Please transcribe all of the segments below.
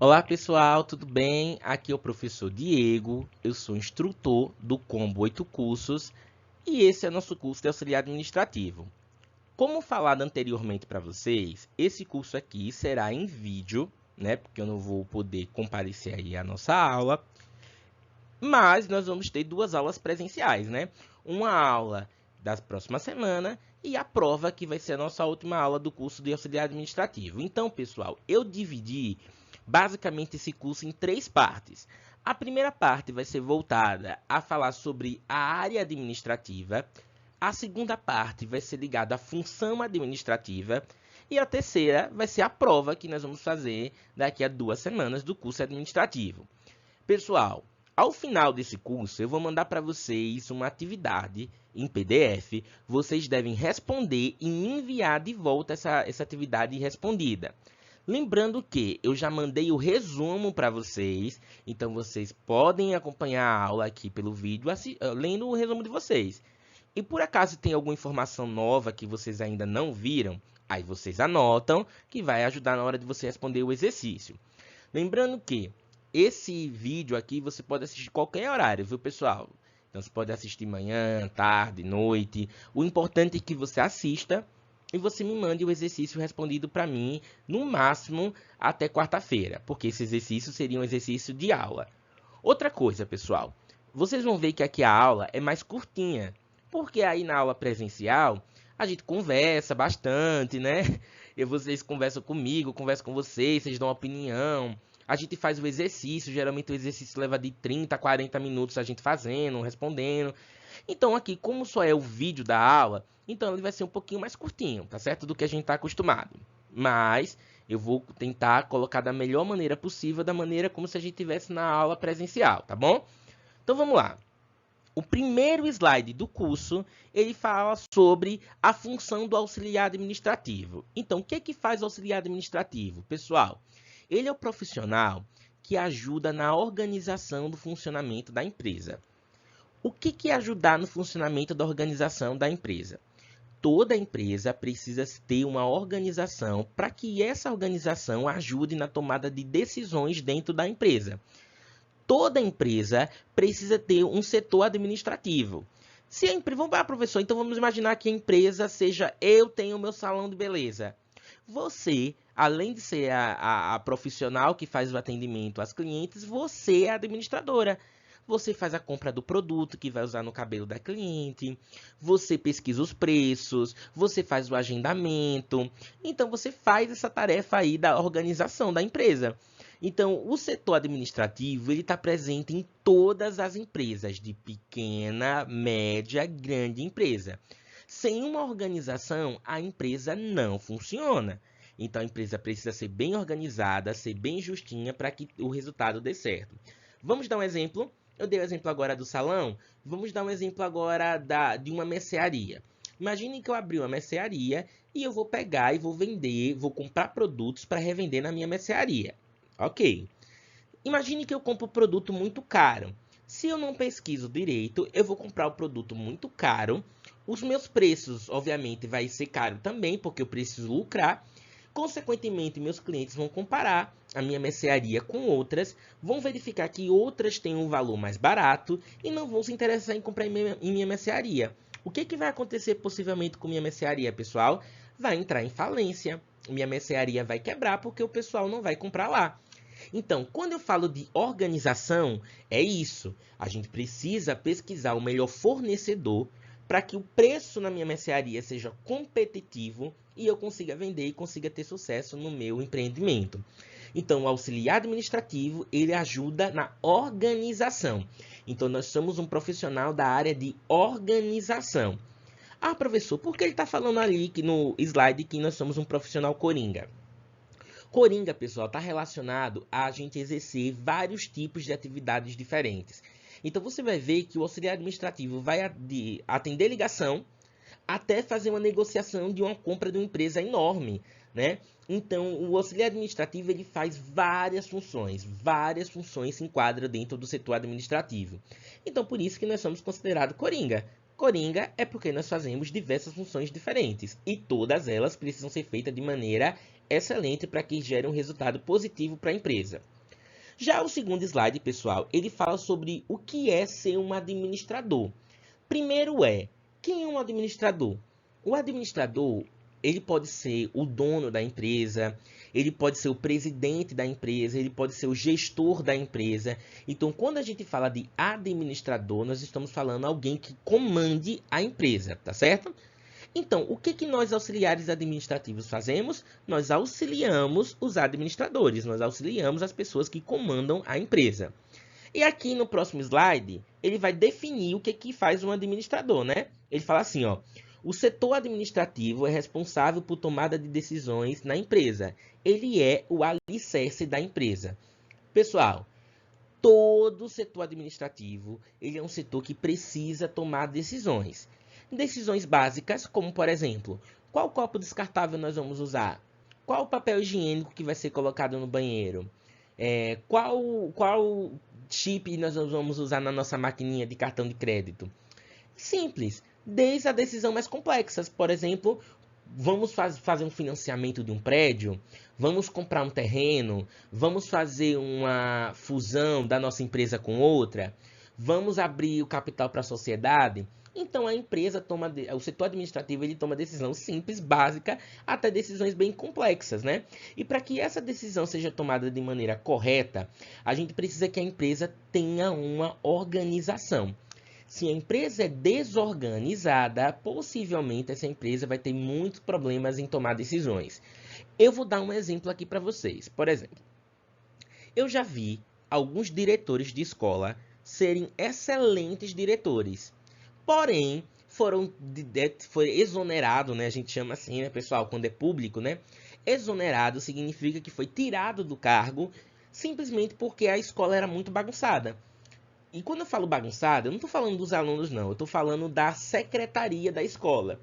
Olá pessoal, tudo bem? Aqui é o professor Diego, eu sou instrutor do Combo 8 Cursos e esse é o nosso curso de auxiliar administrativo. Como falado anteriormente para vocês, esse curso aqui será em vídeo, né? Porque eu não vou poder comparecer aí à nossa aula, mas nós vamos ter duas aulas presenciais, né? Uma aula da próxima semana e a prova que vai ser a nossa última aula do curso de auxiliar administrativo. Então, pessoal, eu dividi basicamente esse curso em três partes. A primeira parte vai ser voltada a falar sobre a área administrativa. A segunda parte vai ser ligada à função administrativa. E a terceira vai ser a prova que nós vamos fazer daqui a 2 semanas do curso administrativo. Pessoal, ao final desse curso, eu vou mandar para vocês uma atividade em PDF. Vocês devem responder e me enviar de volta essa atividade respondida. Lembrando que eu já mandei o resumo para vocês, então vocês podem acompanhar a aula aqui pelo vídeo, lendo o resumo de vocês. E por acaso tem alguma informação nova que vocês ainda não viram, aí vocês anotam, que vai ajudar na hora de você responder o exercício. Lembrando que esse vídeo aqui você pode assistir qualquer horário, viu, pessoal? Então você pode assistir manhã, tarde, noite. O importante é que você assista e você me mande o exercício respondido para mim, no máximo até quarta-feira, porque esse exercício seria um exercício de aula. Outra coisa, pessoal, vocês vão ver que aqui a aula é mais curtinha, porque aí na aula presencial a gente conversa bastante, né? E vocês conversam comigo, conversam com vocês, vocês dão opinião. A gente faz o exercício, geralmente o exercício leva de 30 a 40 minutos a gente fazendo, respondendo. Então aqui, como só é o vídeo da aula, então ele vai ser um pouquinho mais curtinho, tá certo? Do que a gente está acostumado. Mas eu vou tentar colocar da melhor maneira possível, da maneira como se a gente estivesse na aula presencial, tá bom? Então vamos lá. O primeiro slide do curso, ele fala sobre a função do auxiliar administrativo. Então, o que faz o auxiliar administrativo? Pessoal, ele é o profissional que ajuda na organização do funcionamento da empresa. O que é ajudar no funcionamento da organização da empresa? Toda empresa precisa ter uma organização para que essa organização ajude na tomada de decisões dentro da empresa. Toda empresa precisa ter um setor administrativo. Se a empresa, vamos lá, professor, então vamos imaginar que a empresa seja eu tenho o meu salão de beleza. Você, além de ser a profissional que faz o atendimento às clientes, você é a administradora. Você faz a compra do produto que vai usar no cabelo da cliente, você pesquisa os preços, você faz o agendamento. Então, você faz essa tarefa aí da organização da empresa. Então, o setor administrativo ele está presente em todas as empresas, de pequena, média, grande empresa. Sem uma organização, a empresa não funciona. Então, a empresa precisa ser bem organizada, ser bem justinha para que o resultado dê certo. Vamos dar um exemplo? Eu dei o exemplo agora do salão. Vamos dar um exemplo agora de uma mercearia. Imagine que eu abri uma mercearia e eu vou pegar e vou vender, vou comprar produtos para revender na minha mercearia. Ok. Imagine que eu compro um produto muito caro. Se eu não pesquiso direito, eu vou comprar o produto muito caro. Os meus preços, obviamente, vai ser caro também, porque eu preciso lucrar. Consequentemente, meus clientes vão comparar a minha mercearia com outras, vão verificar que outras têm um valor mais barato e não vão se interessar em comprar em minha mercearia. O que vai acontecer possivelmente com minha mercearia, pessoal? Vai entrar em falência. Minha mercearia vai quebrar porque o pessoal não vai comprar lá. Então, quando eu falo de organização, é isso. A gente precisa pesquisar o melhor fornecedor para que o preço na minha mercearia seja competitivo e eu consiga vender e consiga ter sucesso no meu empreendimento. Então, o auxiliar administrativo, ele ajuda na organização. Então, nós somos um profissional da área de organização. Ah, professor, por que ele está falando ali que no slide que nós somos um profissional coringa? Coringa, pessoal, está relacionado a gente exercer vários tipos de atividades diferentes. Então, você vai ver que o auxiliar administrativo vai atender ligação até fazer uma negociação de uma compra de uma empresa enorme, né? Então, o auxiliar administrativo ele faz várias funções se enquadram dentro do setor administrativo. Então, por isso que nós somos considerados coringa. Coringa é porque nós fazemos diversas funções diferentes e todas elas precisam ser feitas de maneira excelente para que gere um resultado positivo para a empresa. Já o segundo slide, pessoal, ele fala sobre o que é ser um administrador. Primeiro quem é um administrador? O administrador, ele pode ser o dono da empresa, ele pode ser o presidente da empresa, ele pode ser o gestor da empresa. Então, quando a gente fala de administrador, nós estamos falando de alguém que comande a empresa, tá certo? Então, o que nós auxiliares administrativos fazemos? Nós auxiliamos os administradores, nós auxiliamos as pessoas que comandam a empresa. E aqui no próximo slide, ele vai definir o que faz um administrador, né? Ele fala assim, ó, o setor administrativo é responsável por tomada de decisões na empresa. Ele é o alicerce da empresa. Pessoal, todo setor administrativo, ele é um setor que precisa tomar decisões. Decisões básicas, como por exemplo, qual copo descartável nós vamos usar? Qual papel higiênico que vai ser colocado no banheiro? Qual chip nós vamos usar na nossa maquininha de cartão de crédito? Simples, desde a decisão mais complexa. Por exemplo, vamos fazer um financiamento de um prédio, vamos comprar um terreno, vamos fazer uma fusão da nossa empresa com outra, vamos abrir o capital para a sociedade. Então a empresa o setor administrativo ele toma decisão simples, básica, até decisões bem complexas, né? E para que essa decisão seja tomada de maneira correta, a gente precisa que a empresa tenha uma organização. Se a empresa é desorganizada, possivelmente essa empresa vai ter muitos problemas em tomar decisões. Eu vou dar um exemplo aqui para vocês. Por exemplo, eu já vi alguns diretores de escola serem excelentes diretores. Porém, foi exonerado, né? A gente chama assim, né, pessoal, quando é público, né? Exonerado significa que foi tirado do cargo simplesmente porque a escola era muito bagunçada. E quando eu falo bagunçada, eu não estou falando dos alunos, não. Eu estou falando da secretaria da escola.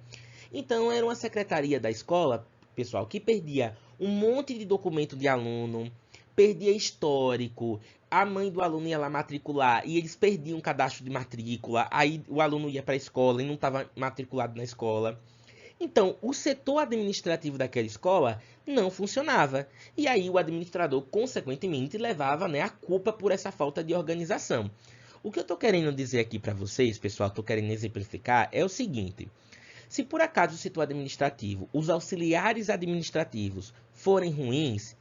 Então, era uma secretaria da escola, pessoal, que perdia um monte de documento de aluno, perdia histórico, a mãe do aluno ia lá matricular e eles perdiam o cadastro de matrícula, aí o aluno ia para a escola e não estava matriculado na escola. Então, o setor administrativo daquela escola não funcionava. E aí o administrador, consequentemente, levava, né, a culpa por essa falta de organização. O que eu estou querendo dizer aqui para vocês, pessoal, estou querendo exemplificar, é o seguinte. Se por acaso o setor administrativo, os auxiliares administrativos forem ruins,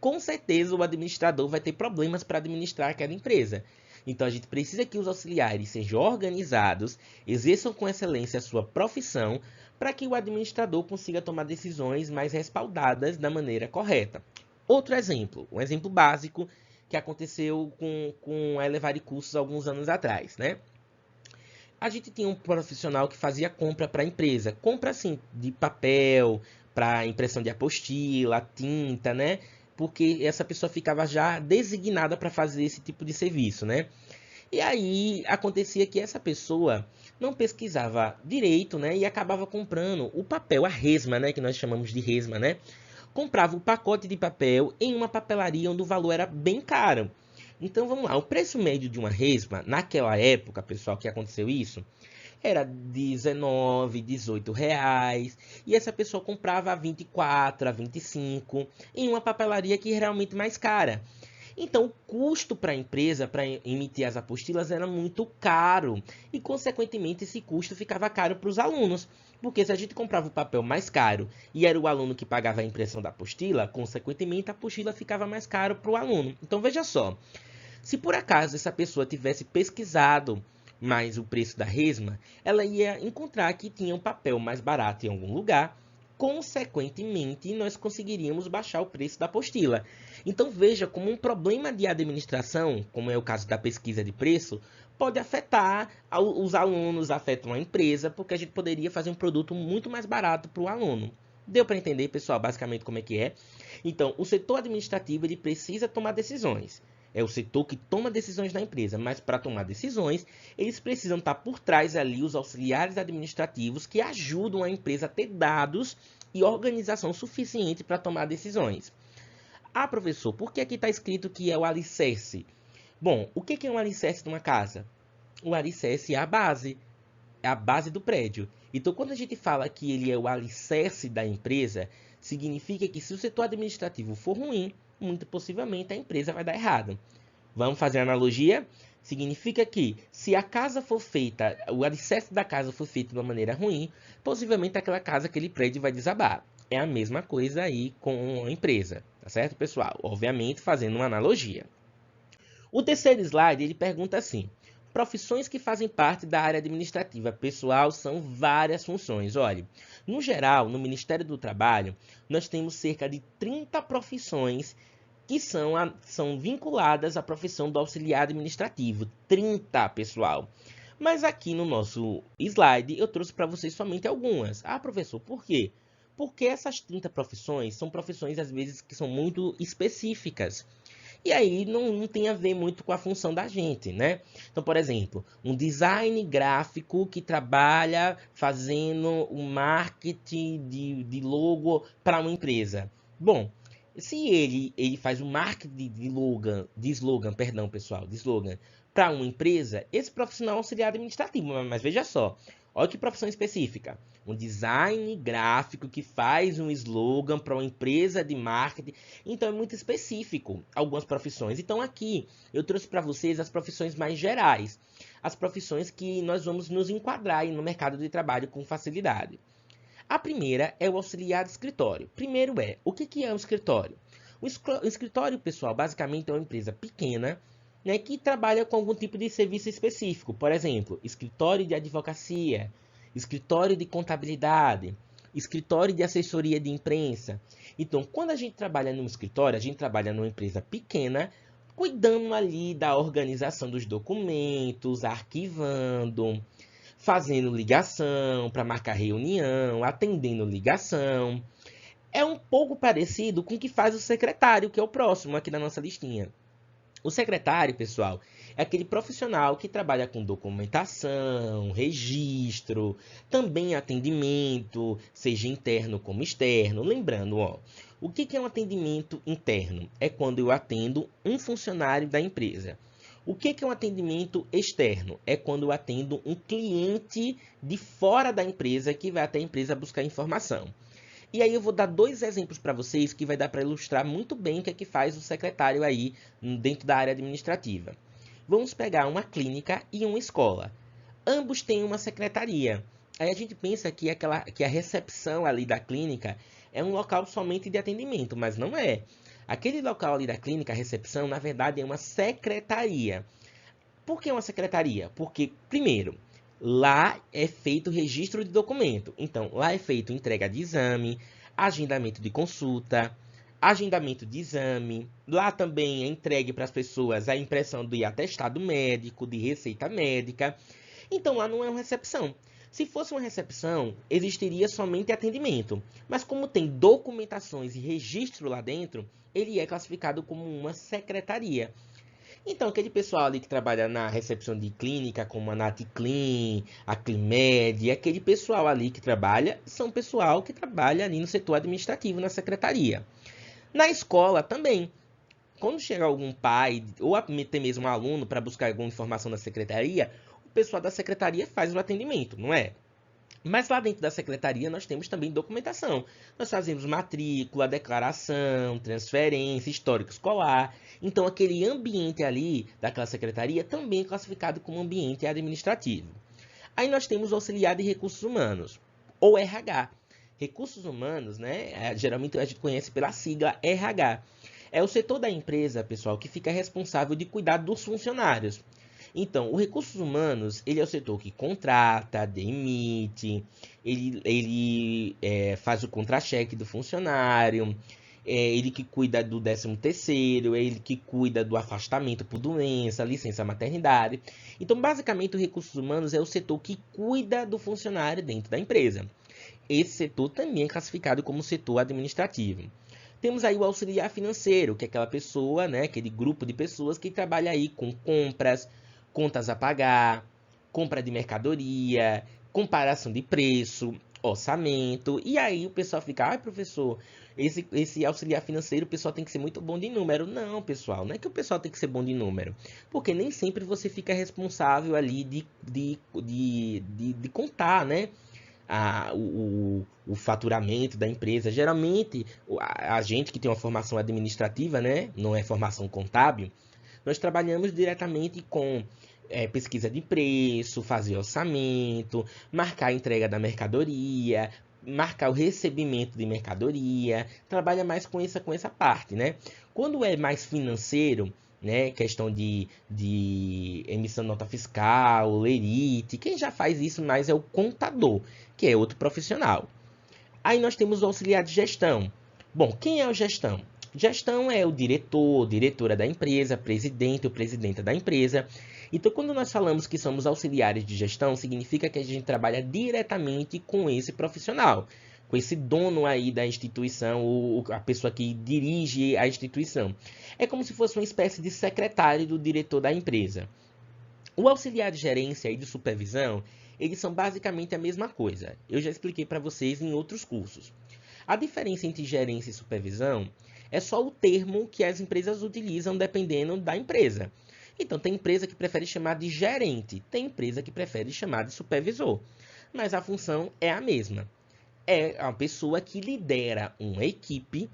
com certeza o administrador vai ter problemas para administrar aquela empresa. Então a gente precisa que os auxiliares sejam organizados, exerçam com excelência a sua profissão, para que o administrador consiga tomar decisões mais respaldadas da maneira correta. Outro exemplo, um exemplo básico que aconteceu com a Elevare Cursos alguns anos atrás, né? A gente tinha um profissional que fazia compra para a empresa, compra assim de papel, para impressão de apostila, tinta, né? Porque essa pessoa ficava já designada para fazer esse tipo de serviço, né? E aí acontecia que essa pessoa não pesquisava direito, né? E acabava comprando o papel, a resma, né? Que nós chamamos de resma, né? Comprava o pacote de papel em uma papelaria onde o valor era bem caro. Então vamos lá, o preço médio de uma resma, naquela época, pessoal, que aconteceu isso, era 19, 18 reais, e essa pessoa comprava a 24, a 25, em uma papelaria que é realmente mais cara. Então, o custo para a empresa para emitir as apostilas era muito caro, e consequentemente esse custo ficava caro para os alunos, porque se a gente comprava o papel mais caro e era o aluno que pagava a impressão da apostila, consequentemente a apostila ficava mais caro para o aluno. Então veja só, se por acaso essa pessoa tivesse pesquisado mais o preço da resma, ela ia encontrar que tinha um papel mais barato em algum lugar, consequentemente nós conseguiríamos baixar o preço da apostila. Então veja como um problema de administração, como é o caso da pesquisa de preço, pode afetar os alunos, afetam a empresa, porque a gente poderia fazer um produto muito mais barato para o aluno. Deu para entender, pessoal, basicamente como é que é? Então, o setor administrativo ele precisa tomar decisões. É o setor que toma decisões na empresa, mas para tomar decisões, eles precisam estar por trás ali os auxiliares administrativos que ajudam a empresa a ter dados e organização suficiente para tomar decisões. Ah, professor, por que aqui está escrito que é o alicerce? Bom, o que é um alicerce de uma casa? O alicerce é a base do prédio. Então, quando a gente fala que ele é o alicerce da empresa, Significa que se o setor administrativo for ruim, muito possivelmente a empresa vai dar errado. Vamos fazer a analogia? Significa que se a casa for feita, o alicerce da casa for feito de uma maneira ruim, possivelmente aquela casa, aquele prédio vai desabar. É a mesma coisa aí com a empresa, tá certo, pessoal? Obviamente fazendo uma analogia. O terceiro slide, ele pergunta assim: profissões que fazem parte da área administrativa pessoal são várias funções. Olha, no geral, no Ministério do Trabalho, nós temos cerca de 30 profissões que são vinculadas à profissão do auxiliar administrativo. 30, pessoal. Mas aqui no nosso slide eu trouxe para vocês somente algumas. Ah, professor, por quê? Porque essas 30 profissões são profissões, às vezes, que são muito específicas. E aí não tem a ver muito com a função da gente, né? Então, por exemplo, um design gráfico que trabalha fazendo o marketing de logo para uma empresa. Bom, se ele faz o marketing de slogan, perdão, pessoal, de slogan para uma empresa, esse profissional é auxiliar administrativo, mas veja só, olha que profissão específica. Um design gráfico que faz um slogan para uma empresa de marketing. Então é muito específico algumas profissões. Então aqui eu trouxe para vocês as profissões mais gerais. As profissões que nós vamos nos enquadrar no mercado de trabalho com facilidade. A primeira é o auxiliar de escritório. Primeiro o que é um escritório? O escritório, pessoal, basicamente é uma empresa pequena, né, que trabalha com algum tipo de serviço específico. Por exemplo, escritório de advocacia, escritório de contabilidade, escritório de assessoria de imprensa. Então, quando a gente trabalha num escritório, a gente trabalha numa empresa pequena, cuidando ali da organização dos documentos, arquivando, fazendo ligação para marcar reunião, atendendo ligação. É um pouco parecido com o que faz o secretário, que é o próximo aqui na nossa listinha. O secretário, pessoal, é aquele profissional que trabalha com documentação, registro, também atendimento, seja interno como externo. Lembrando, o que é um atendimento interno? É quando eu atendo um funcionário da empresa. O que é um atendimento externo? É quando eu atendo um cliente de fora da empresa que vai até a empresa buscar informação. E aí eu vou dar dois exemplos para vocês que vai dar para ilustrar muito bem o que é que faz o secretário aí dentro da área administrativa. Vamos pegar uma clínica e uma escola. Ambos têm uma secretaria. Aí a gente pensa que a recepção ali da clínica é um local somente de atendimento, mas não é. Aquele local ali da clínica, a recepção, na verdade é uma secretaria. Por que uma secretaria? Porque, primeiro, lá é feito o registro de documento. Então, lá é feito entrega de exame, agendamento de consulta, agendamento de exame. Lá também é entregue para as pessoas a impressão de atestado médico, de receita médica. Então, lá não é uma recepção. Se fosse uma recepção, existiria somente atendimento. Mas como tem documentações e registro lá dentro, ele é classificado como uma secretaria. Então, aquele pessoal ali que trabalha na recepção de clínica, como a NatClean, a Climed, aquele pessoal ali que trabalha, são pessoal que trabalha ali no setor administrativo, na secretaria. Na escola também. Quando chega algum pai, ou até mesmo um aluno, para buscar alguma informação na secretaria, o pessoal da secretaria faz o atendimento, não é? Mas lá dentro da secretaria nós temos também documentação. Nós fazemos matrícula, declaração, transferência, histórico escolar. Então aquele ambiente ali daquela secretaria também é classificado como ambiente administrativo. Aí nós temos o auxiliar de recursos humanos, ou RH. Recursos humanos, né? Geralmente a gente conhece pela sigla RH. É o setor da empresa, pessoal, que fica responsável de cuidar dos funcionários. Então, o recursos humanos, ele é o setor que contrata, demite, ele faz o contra-cheque do funcionário, ele que cuida do 13º, ele que cuida do afastamento por doença, licença maternidade. Então, basicamente, o recursos humanos é o setor que cuida do funcionário dentro da empresa. Esse setor também é classificado como setor administrativo. Temos aí o auxiliar financeiro, que é aquela pessoa, né, aquele grupo de pessoas que trabalha aí com compras, contas a pagar, compra de mercadoria, comparação de preço, orçamento. E aí o pessoal fica, ai professor, esse auxiliar financeiro o pessoal tem que ser muito bom de número. Não, pessoal, não é que o pessoal tem que ser bom de número. Porque nem sempre você fica responsável ali de contar, né? o faturamento da empresa. Geralmente, a gente que tem uma formação administrativa, né, não é formação contábil, nós trabalhamos diretamente com pesquisa de preço, fazer orçamento, marcar a entrega da mercadoria, marcar o recebimento de mercadoria, trabalha mais com essa parte, né? Quando é mais financeiro, né, questão de emissão de nota fiscal, lerite, quem já faz isso mais é o contador, que é outro profissional. Aí nós temos o auxiliar de gestão. Bom, quem é o gestão? Gestão é o diretor, diretora da empresa, presidente ou presidenta da empresa. Então, quando nós falamos que somos auxiliares de gestão, significa que a gente trabalha diretamente com esse profissional, com esse dono aí da instituição, ou a pessoa que dirige a instituição. É como se fosse uma espécie de secretário do diretor da empresa. O auxiliar de gerência e de supervisão, eles são basicamente a mesma coisa. Eu já expliquei para vocês em outros cursos. A diferença entre gerência e supervisão é só o termo que as empresas utilizam dependendo da empresa. Então, tem empresa que prefere chamar de gerente, tem empresa que prefere chamar de supervisor. Mas a função é a mesma. É a pessoa que lidera uma equipe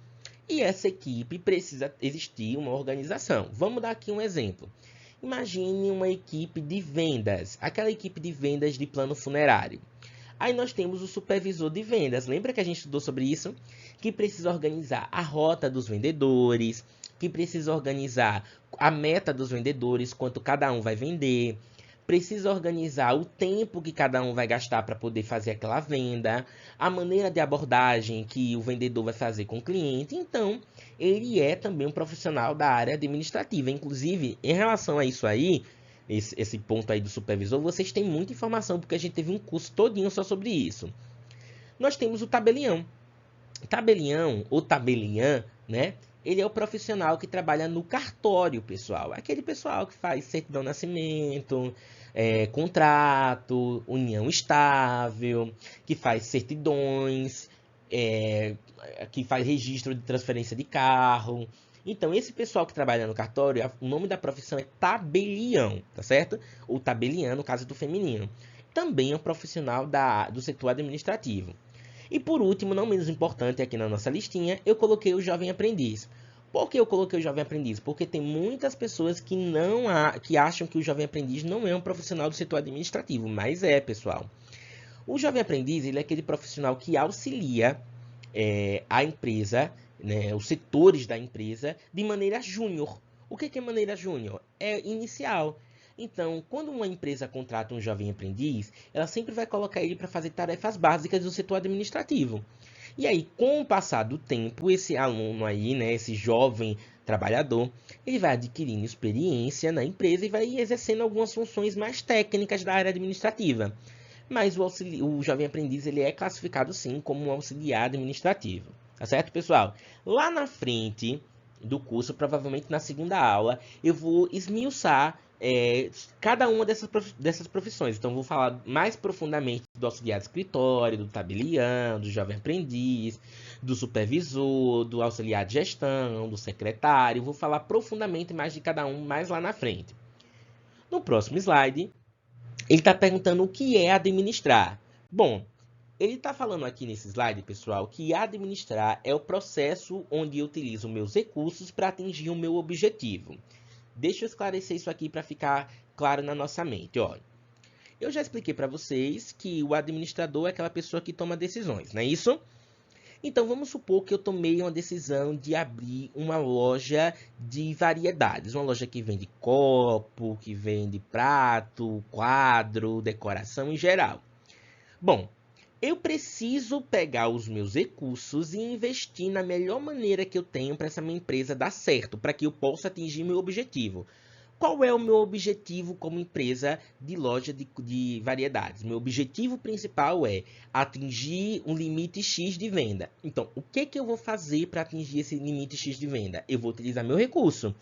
e essa equipe precisa existir uma organização. Vamos dar aqui um exemplo. Imagine uma equipe de vendas, aquela equipe de vendas de plano funerário. Aí nós temos o supervisor de vendas. Lembra que a gente estudou sobre isso? Que precisa organizar a rota dos vendedores, que precisa organizar a meta dos vendedores, quanto cada um vai vender, precisa organizar o tempo que cada um vai gastar para poder fazer aquela venda, a maneira de abordagem que o vendedor vai fazer com o cliente. Então, ele é também um profissional da área administrativa. Inclusive, em relação a isso aí, esse ponto aí do supervisor, vocês têm muita informação, porque a gente teve um curso todinho só sobre isso. Nós temos o tabelião. Tabelião, ou tabeliã, né? Ele é o profissional que trabalha no cartório, pessoal. Aquele pessoal que faz certidão de nascimento, contrato, união estável, que faz certidões, que faz registro de transferência de carro. Então, esse pessoal que trabalha no cartório, o nome da profissão é tabelião, tá certo? Ou tabeliã, no caso do feminino. Também é um profissional do setor administrativo. E por último, não menos importante aqui na nossa listinha, eu coloquei o jovem aprendiz. Por que eu coloquei o jovem aprendiz? Porque tem muitas pessoas que acham que o jovem aprendiz não é um profissional do setor administrativo, mas é, pessoal. O jovem aprendiz, ele é aquele profissional que auxilia a empresa, né, os setores da empresa, de maneira júnior. O que é maneira júnior? É inicial. Então, quando uma empresa contrata um jovem aprendiz, ela sempre vai colocar ele para fazer tarefas básicas do setor administrativo. E aí, com o passar do tempo, esse aluno aí, né, esse jovem trabalhador, ele vai adquirindo experiência na empresa e vai exercendo algumas funções mais técnicas da área administrativa. Mas o jovem aprendiz ele é classificado sim como um auxiliar administrativo. Tá certo, pessoal? Lá na frente do curso, provavelmente na segunda aula, eu vou esmiuçar cada uma dessas profissões. Então, vou falar mais profundamente do auxiliar de escritório, do tabelião, do jovem aprendiz, do supervisor, do auxiliar de gestão, do secretário. Vou falar profundamente mais de cada um mais lá na frente. No próximo slide, ele está perguntando o que é administrar. Bom, ele está falando aqui nesse slide, pessoal, que administrar é o processo onde eu utilizo meus recursos para atingir o meu objetivo. Deixa eu esclarecer isso aqui para ficar claro na nossa mente. Olha, eu já expliquei para vocês que o administrador é aquela pessoa que toma decisões, não é isso? Então, vamos supor que eu tomei uma decisão de abrir uma loja de variedades. Uma loja que vende copo, que vende prato, quadro, decoração em geral. Bom, eu preciso pegar os meus recursos e investir na melhor maneira que eu tenho para essa minha empresa dar certo, para que eu possa atingir meu objetivo. Qual é o meu objetivo como empresa de loja de variedades? Meu objetivo principal é atingir um limite X de venda. Então, o que eu vou fazer para atingir esse limite X de venda? Eu vou utilizar meu recurso.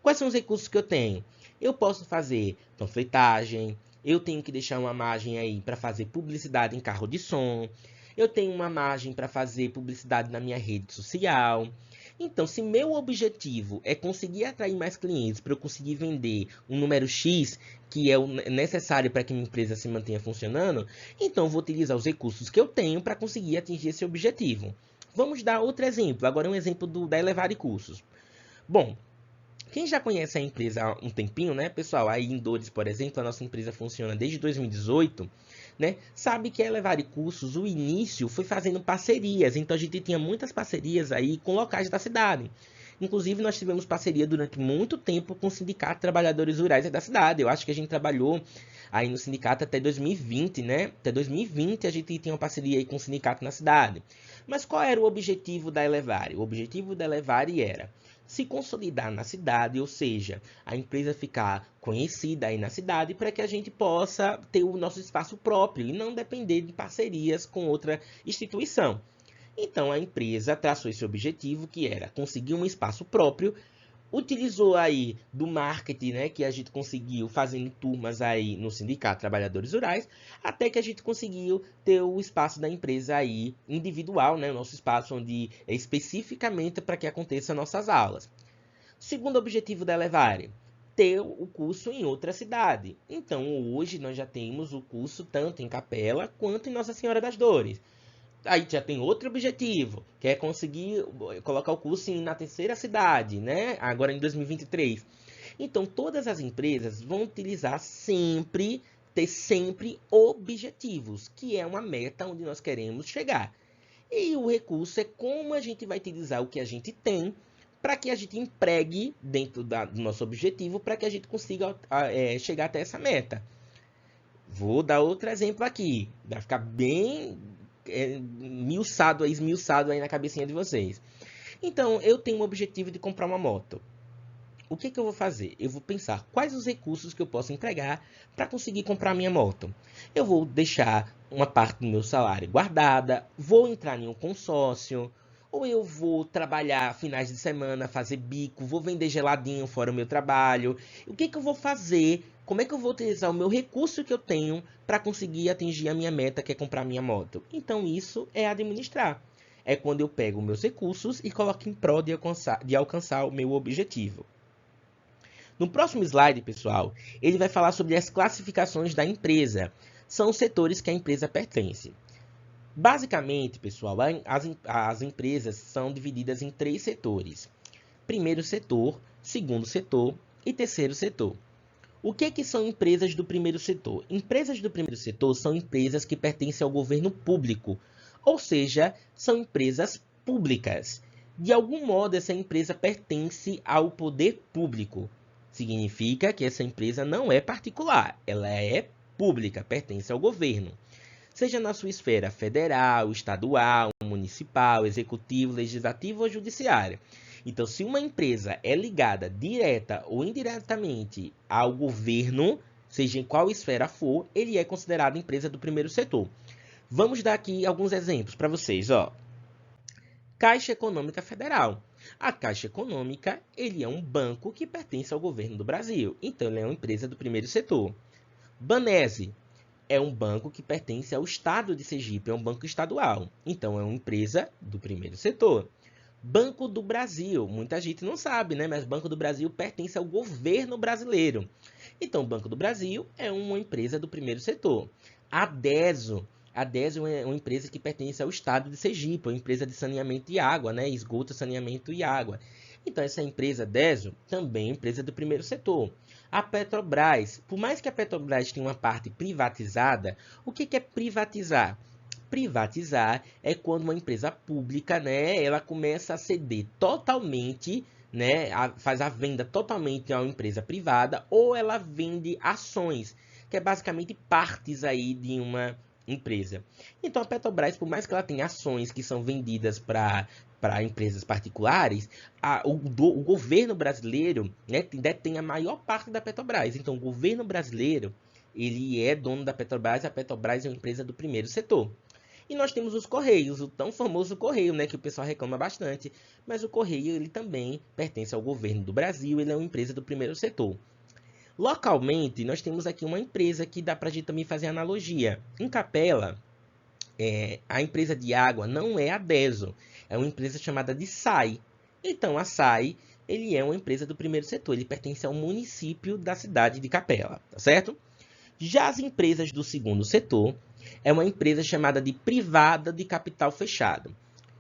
Quais são os recursos que eu tenho? Eu posso fazer panfletagem, eu tenho que deixar uma margem aí para fazer publicidade em carro de som, eu tenho uma margem para fazer publicidade na minha rede social. Então, se meu objetivo é conseguir atrair mais clientes para eu conseguir vender um número X, que é o necessário para que minha empresa se mantenha funcionando, então eu vou utilizar os recursos que eu tenho para conseguir atingir esse objetivo. Vamos dar outro exemplo, agora um exemplo da Elevare Cursos. Bom, quem já conhece a empresa há um tempinho, né, pessoal? A Indores, por exemplo, a nossa empresa funciona desde 2018, né? Sabe que a Elevare Cursos, o início foi fazendo parcerias. Então a gente tinha muitas parcerias aí com locais da cidade. Inclusive, nós tivemos parceria durante muito tempo com o Sindicato de Trabalhadores Rurais da cidade. Eu acho que a gente trabalhou aí no sindicato até 2020, né? Até 2020 a gente tinha uma parceria aí com o sindicato na cidade. Mas qual era o objetivo da Elevare? O objetivo da Elevare era se consolidar na cidade, ou seja, a empresa ficar conhecida aí na cidade para que a gente possa ter o nosso espaço próprio e não depender de parcerias com outra instituição. Então a empresa traçou esse objetivo, que era conseguir um espaço próprio, utilizou aí do marketing, né, que a gente conseguiu fazendo turmas aí no Sindicato de Trabalhadores Rurais, até que a gente conseguiu ter o espaço da empresa aí individual, né, o nosso espaço onde é especificamente para que aconteçam nossas aulas. Segundo objetivo da Elevare, ter o curso em outra cidade. Então, hoje nós já temos o curso tanto em Capela quanto em Nossa Senhora das Dores. Aí já tem outro objetivo, que é conseguir colocar o curso na terceira cidade, né? Agora em 2023. Então, todas as empresas vão utilizar ter sempre objetivos, que é uma meta onde nós queremos chegar. E o recurso é como a gente vai utilizar o que a gente tem para que a gente empregue dentro do nosso objetivo, para que a gente consiga chegar até essa meta. Vou dar outro exemplo aqui, vai ficar bem esmiuçado aí na cabecinha de vocês. Então, eu tenho o objetivo de comprar uma moto. O que eu vou fazer? Eu vou pensar quais os recursos que eu posso empregar para conseguir comprar minha moto. Eu vou deixar uma parte do meu salário guardada, vou entrar em um consórcio, ou eu vou trabalhar finais de semana, fazer bico, vou vender geladinho fora o meu trabalho. O que eu vou fazer? Como é que eu vou utilizar o meu recurso que eu tenho para conseguir atingir a minha meta, que é comprar minha moto? Então, isso é administrar. É quando eu pego meus recursos e coloco em prol de alcançar o meu objetivo. No próximo slide, pessoal, ele vai falar sobre as classificações da empresa. São os setores que a empresa pertence. Basicamente, pessoal, as empresas são divididas em 3 setores. Primeiro setor, segundo setor e terceiro setor. O que são empresas do primeiro setor? Empresas do primeiro setor são empresas que pertencem ao governo público, ou seja, são empresas públicas. De algum modo, essa empresa pertence ao poder público. Significa que essa empresa não é particular, ela é pública, pertence ao governo. Seja na sua esfera federal, estadual, municipal, executivo, legislativo ou judiciária. Então, se uma empresa é ligada direta ou indiretamente ao governo, seja em qual esfera for, ele é considerado empresa do primeiro setor. Vamos dar aqui alguns exemplos para vocês. Caixa Econômica Federal. A Caixa Econômica, ele é um banco que pertence ao governo do Brasil. Então, ele é uma empresa do primeiro setor. Banese é um banco que pertence ao estado de Sergipe, é um banco estadual. Então, é uma empresa do primeiro setor. Banco do Brasil, muita gente não sabe, né? Mas Banco do Brasil pertence ao governo brasileiro. Então, Banco do Brasil é uma empresa do primeiro setor. A Deso é uma empresa que pertence ao estado de Sergipe, uma empresa de saneamento e água, né? Esgoto, saneamento e água. Então, essa empresa Deso também é empresa do primeiro setor. A Petrobras, por mais que a Petrobras tenha uma parte privatizada, o que é privatizar? Privatizar é quando uma empresa pública, né, ela começa a ceder totalmente, né, faz a venda totalmente a uma empresa privada, ou ela vende ações, que é basicamente partes aí de uma empresa. Então a Petrobras, por mais que ela tenha ações que são vendidas para empresas particulares, o governo brasileiro, né, detém a maior parte da Petrobras. Então o governo brasileiro, ele é dono da Petrobras, a Petrobras é uma empresa do primeiro setor. E nós temos os Correios, o tão famoso Correio, né, que o pessoal reclama bastante. Mas o Correio, ele também pertence ao governo do Brasil, ele é uma empresa do primeiro setor. Localmente, nós temos aqui uma empresa que dá para a gente também fazer analogia. Em Capela, a empresa de água não é a Deso, é uma empresa chamada de SAI. Então, a SAI, ele é uma empresa do primeiro setor, ele pertence ao município da cidade de Capela, tá certo? Já as empresas do segundo setor é uma empresa chamada de privada de capital fechado.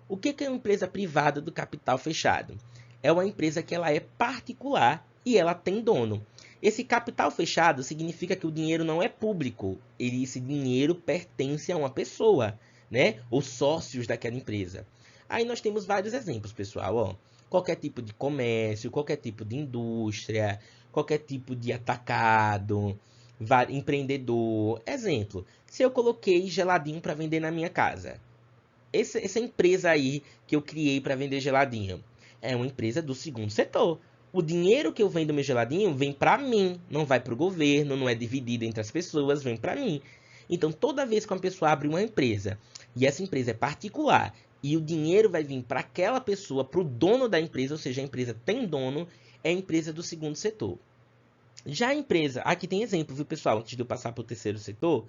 O que é uma empresa privada do capital fechado? É uma empresa que ela é particular e ela tem dono. Esse capital fechado significa que o dinheiro não é público, esse dinheiro pertence a uma pessoa, né? Ou sócios daquela empresa. Aí nós temos vários exemplos, pessoal. Ó. Qualquer tipo de comércio, qualquer tipo de indústria, qualquer tipo de atacado, empreendedor. Exemplo, se eu coloquei geladinho para vender na minha casa, essa empresa aí que eu criei para vender geladinho é uma empresa do segundo setor. O dinheiro que eu vendo meu geladinho vem para mim, não vai para o governo, não é dividido entre as pessoas, vem para mim. Então, toda vez que uma pessoa abre uma empresa e essa empresa é particular e o dinheiro vai vir para aquela pessoa, para o dono da empresa, ou seja, a empresa tem dono, é a empresa do segundo setor. Já a empresa, aqui tem exemplo, viu, pessoal, antes de eu passar para o terceiro setor,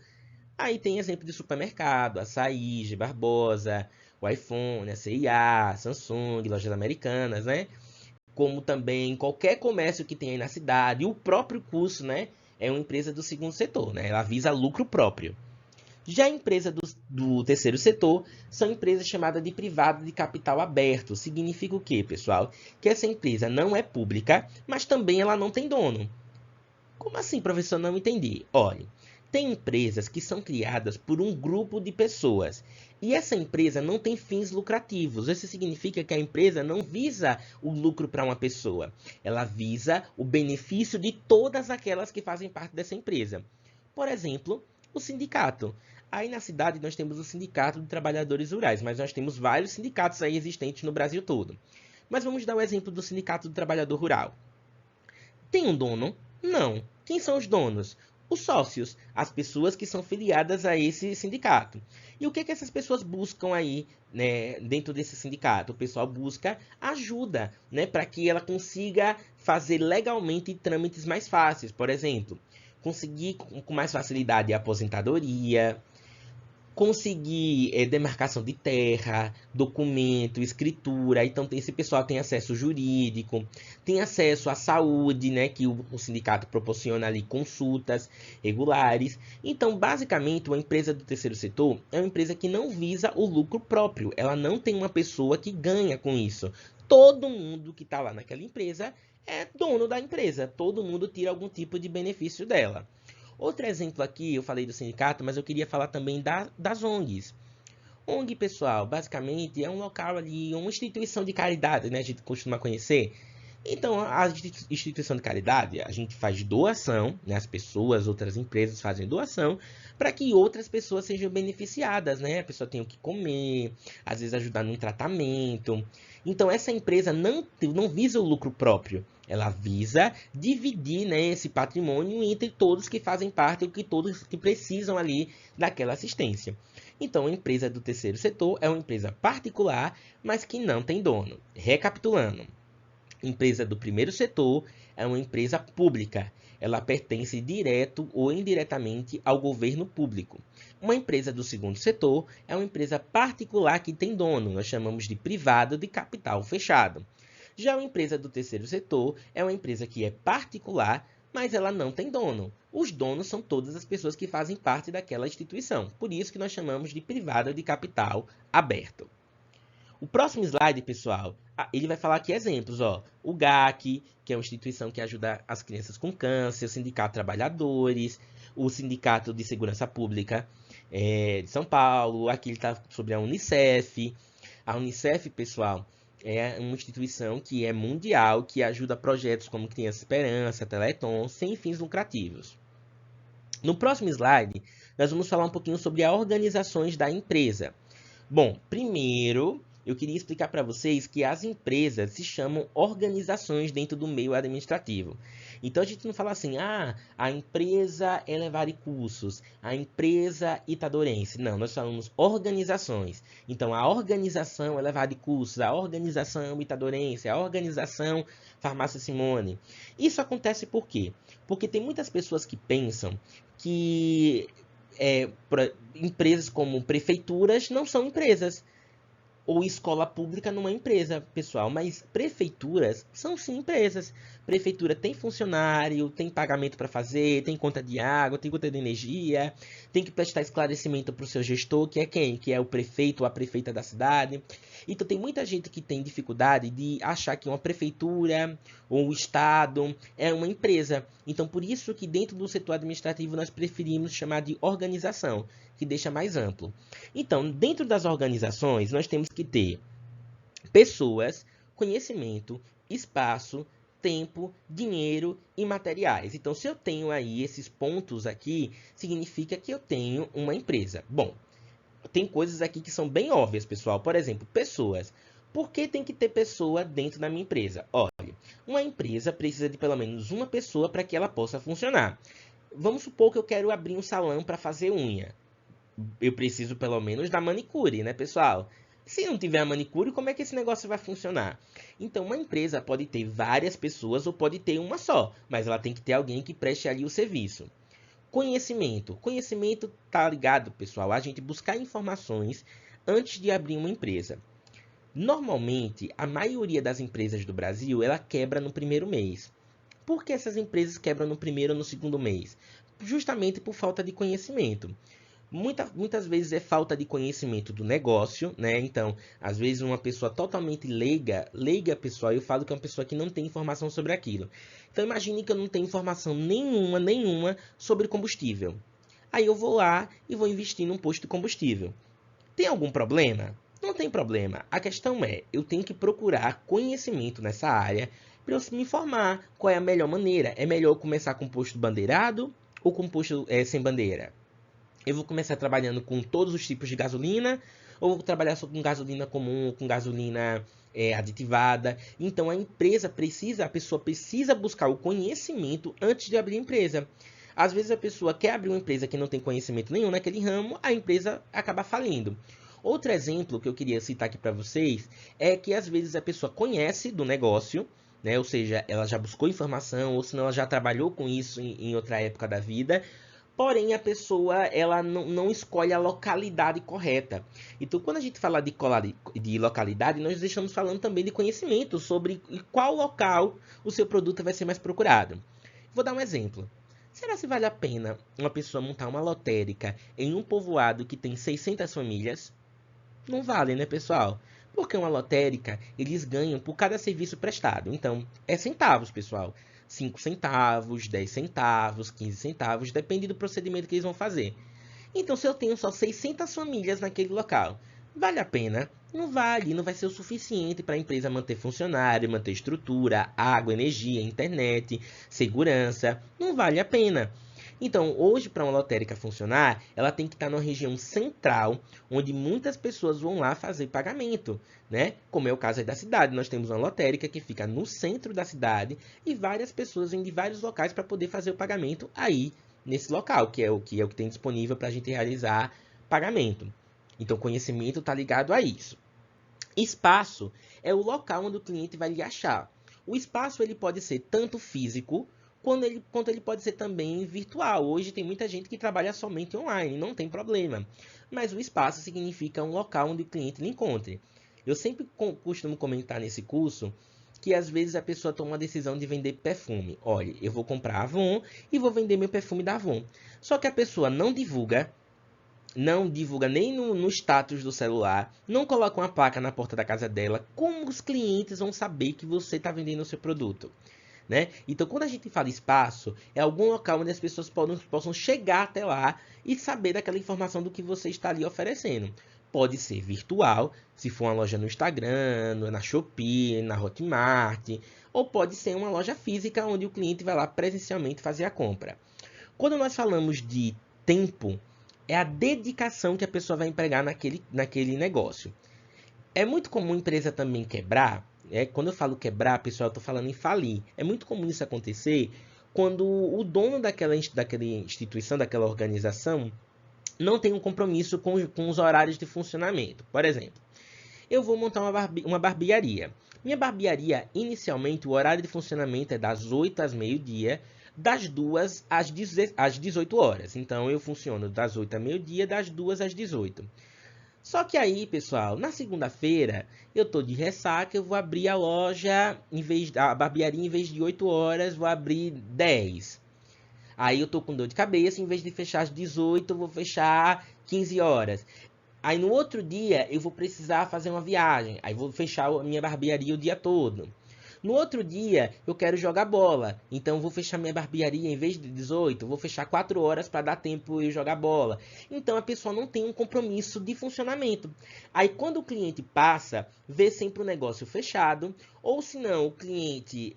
aí tem exemplo de supermercado, Açaí, G Barbosa, o iPhone, a CIA, Samsung, lojas americanas, né? Como também qualquer comércio que tem aí na cidade, e o próprio curso, né? É uma empresa do segundo setor, né? Ela visa lucro próprio. Já a empresa do terceiro setor são empresas chamadas de privado de capital aberto. Significa o quê, pessoal? Que essa empresa não é pública, mas também ela não tem dono. Como assim, professor? Não entendi. Olhe, tem empresas que são criadas por um grupo de pessoas e essa empresa não tem fins lucrativos. Isso significa que a empresa não visa o lucro para uma pessoa, ela visa o benefício de todas aquelas que fazem parte dessa empresa. Por exemplo, o sindicato. Aí na cidade nós temos o Sindicato de Trabalhadores Rurais, mas nós temos vários sindicatos aí existentes no Brasil todo. Mas vamos dar o exemplo do Sindicato do Trabalhador Rural. Tem um dono? Não. Quem são os donos? Os sócios, as pessoas que são filiadas a esse sindicato. E o que essas pessoas buscam aí, né, dentro desse sindicato? O pessoal busca ajuda, né, para que ela consiga fazer legalmente trâmites mais fáceis. Por exemplo, conseguir com mais facilidade a aposentadoria, conseguir demarcação de terra, documento, escritura. Então, esse pessoal tem acesso jurídico, tem acesso à saúde, né, que o sindicato proporciona ali consultas regulares. Então, basicamente, uma empresa do terceiro setor é uma empresa que não visa o lucro próprio. Ela não tem uma pessoa que ganha com isso. Todo mundo que está lá naquela empresa é dono da empresa. Todo mundo tira algum tipo de benefício dela. Outro exemplo aqui, eu falei do sindicato, mas eu queria falar também das ONGs. ONG, pessoal, basicamente é um local ali, uma instituição de caridade, né? A gente costuma conhecer. Então, a instituição de caridade, a gente faz doação, né? As pessoas, outras empresas fazem doação para que outras pessoas sejam beneficiadas, né? A pessoa tem o que comer, às vezes ajudar num tratamento. Então, essa empresa não visa o lucro próprio, ela visa dividir, né, esse patrimônio entre todos que fazem parte ou que todos que precisam ali daquela assistência. Então, a empresa do terceiro setor é uma empresa particular, mas que não tem dono. Recapitulando, empresa do primeiro setor é uma empresa pública. Ela pertence direto ou indiretamente ao governo público. Uma empresa do segundo setor é uma empresa particular que tem dono. Nós chamamos de privado de capital fechado. Já uma empresa do terceiro setor é uma empresa que é particular, mas ela não tem dono. Os donos são todas as pessoas que fazem parte daquela instituição. Por isso que nós chamamos de privado de capital aberto. O próximo slide, pessoal, ele vai falar aqui exemplos. Ó. O GAC, que é uma instituição que ajuda as crianças com câncer, o Sindicato de Trabalhadores, o Sindicato de Segurança Pública de São Paulo. Aqui ele está sobre a Unicef. A Unicef, pessoal, é uma instituição que é mundial, que ajuda projetos como Criança Esperança, Teleton, sem fins lucrativos. No próximo slide, nós vamos falar um pouquinho sobre as organizações da empresa. Bom, primeiro, eu queria explicar para vocês que as empresas se chamam organizações dentro do meio administrativo. Então, a gente não fala assim, a empresa Elevare Cursos, a empresa Itadorense. Não, nós falamos organizações. Então, a organização Elevare Cursos, a organização Itadorense, a organização Farmácia Simone. Isso acontece por quê? Porque tem muitas pessoas que pensam que empresas como prefeituras não são empresas. ou escola pública numa empresa, pessoal, mas prefeituras são sim empresas. Prefeitura tem funcionário, tem pagamento para fazer, tem conta de água, tem conta de energia, tem que prestar esclarecimento para o seu gestor, que é quem? Que é o prefeito ou a prefeita da cidade. Então tem muita gente que tem dificuldade de achar que uma prefeitura ou um estado é uma empresa. Então por isso que dentro do setor administrativo nós preferimos chamar de organização, que deixa mais amplo. Então, dentro das organizações, nós temos que ter pessoas, conhecimento, espaço, tempo, dinheiro e materiais. Então, se eu tenho aí esses pontos aqui, significa que eu tenho uma empresa. Bom, tem coisas aqui que são bem óbvias, pessoal. Por exemplo, pessoas. Por que tem que ter pessoa dentro da minha empresa? Olha, uma empresa precisa de pelo menos uma pessoa para que ela possa funcionar. Vamos supor que eu quero abrir um salão para fazer unha. Eu preciso pelo menos da manicure, né, pessoal? Se não tiver a manicure, como é que esse negócio vai funcionar? Então, uma empresa pode ter várias pessoas ou pode ter uma só, mas ela tem que ter alguém que preste ali o serviço. Conhecimento. Conhecimento tá ligado, pessoal, a gente buscar informações antes de abrir uma empresa. Normalmente, a maioria das empresas do Brasil, ela quebra no primeiro mês. Por que essas empresas quebram no primeiro ou no segundo mês? Justamente por falta de conhecimento. Muitas vezes é falta de conhecimento do negócio, né? Então, às vezes uma pessoa totalmente leiga pessoal, eu falo que é uma pessoa que não tem informação sobre aquilo. Então, imagine que eu não tenho informação nenhuma sobre combustível. Aí eu vou lá e vou investir num posto de combustível. Tem algum problema? Não tem problema. A questão é, eu tenho que procurar conhecimento nessa área para eu me informar qual é a melhor maneira. É melhor eu começar com posto bandeirado ou com posto sem bandeira? Eu vou começar trabalhando com todos os tipos de gasolina, ou vou trabalhar só com gasolina comum, com gasolina aditivada. Então a pessoa precisa buscar o conhecimento antes de abrir a empresa. Às vezes a pessoa quer abrir uma empresa que não tem conhecimento nenhum naquele ramo, a empresa acaba falindo. Outro exemplo que eu queria citar aqui para vocês é que às vezes a pessoa conhece do negócio, né? Ou seja, ela já buscou informação, ou senão ela já trabalhou com isso em outra época da vida. Porém, a pessoa ela não escolhe a localidade correta. Então, quando a gente fala de localidade, nós estamos falando também de conhecimento sobre qual local o seu produto vai ser mais procurado. Vou dar um exemplo. Será que vale a pena uma pessoa montar uma lotérica em um povoado que tem 600 famílias? Não vale, né, pessoal? Porque uma lotérica, eles ganham por cada serviço prestado. Então, é centavos, pessoal. 5 centavos, 10 centavos, 15 centavos, depende do procedimento que eles vão fazer. Então, se eu tenho só 600 famílias naquele local, vale a pena? Não vale, não vai ser o suficiente para a empresa manter funcionário, manter estrutura, água, energia, internet, segurança. Não vale a pena. Então, hoje, para uma lotérica funcionar, ela tem que estar numa região central, onde muitas pessoas vão lá fazer pagamento, né? Como é o caso aí da cidade. Nós temos uma lotérica que fica no centro da cidade e várias pessoas vêm de vários locais para poder fazer o pagamento aí nesse local, que é o que tem disponível para a gente realizar pagamento. Então, conhecimento está ligado a isso. Espaço é o local onde o cliente vai lhe achar. O espaço ele pode ser tanto físico, quanto ele pode ser também virtual. Hoje tem muita gente que trabalha somente online, não tem problema. Mas o espaço significa um local onde o cliente lhe encontre. Eu sempre costumo comentar nesse curso que às vezes a pessoa toma uma decisão de vender perfume. Olha, eu vou comprar Avon e vou vender meu perfume da Avon. Só que a pessoa não divulga nem no status do celular, não coloca uma placa na porta da casa dela. Como os clientes vão saber que você está vendendo o seu produto? Né? Então, quando a gente fala espaço, é algum local onde as pessoas possam chegar até lá e saber daquela informação do que você está ali oferecendo. Pode ser virtual, se for uma loja no Instagram, na Shopee, na Hotmart, ou pode ser uma loja física onde o cliente vai lá presencialmente fazer a compra. Quando nós falamos de tempo, é a dedicação que a pessoa vai empregar naquele negócio. É muito comum a empresa também quebrar. Quando eu falo quebrar, pessoal, eu estou falando em falir. É muito comum isso acontecer quando o dono daquela instituição, daquela organização, não tem um compromisso com os horários de funcionamento. Por exemplo, eu vou montar uma barbearia. Minha barbearia, inicialmente, o horário de funcionamento é das 8 às meio-dia, das 2 às 18 horas. Então, eu funciono das 8 ao meio-dia, das 2 às 18. Só que aí, pessoal, na segunda-feira, eu tô de ressaca, eu vou abrir a loja, a barbearia, em vez de 8 horas, vou abrir 10. Aí eu tô com dor de cabeça, em vez de fechar às 18, eu vou fechar 15 horas. Aí no outro dia eu vou precisar fazer uma viagem. Aí vou fechar a minha barbearia o dia todo. No outro dia eu quero jogar bola. Então eu vou fechar minha barbearia em vez de 18, eu vou fechar 4 horas para dar tempo eu jogar bola. Então a pessoa não tem um compromisso de funcionamento. Aí quando o cliente passa, vê sempre o negócio fechado. Ou se não, o cliente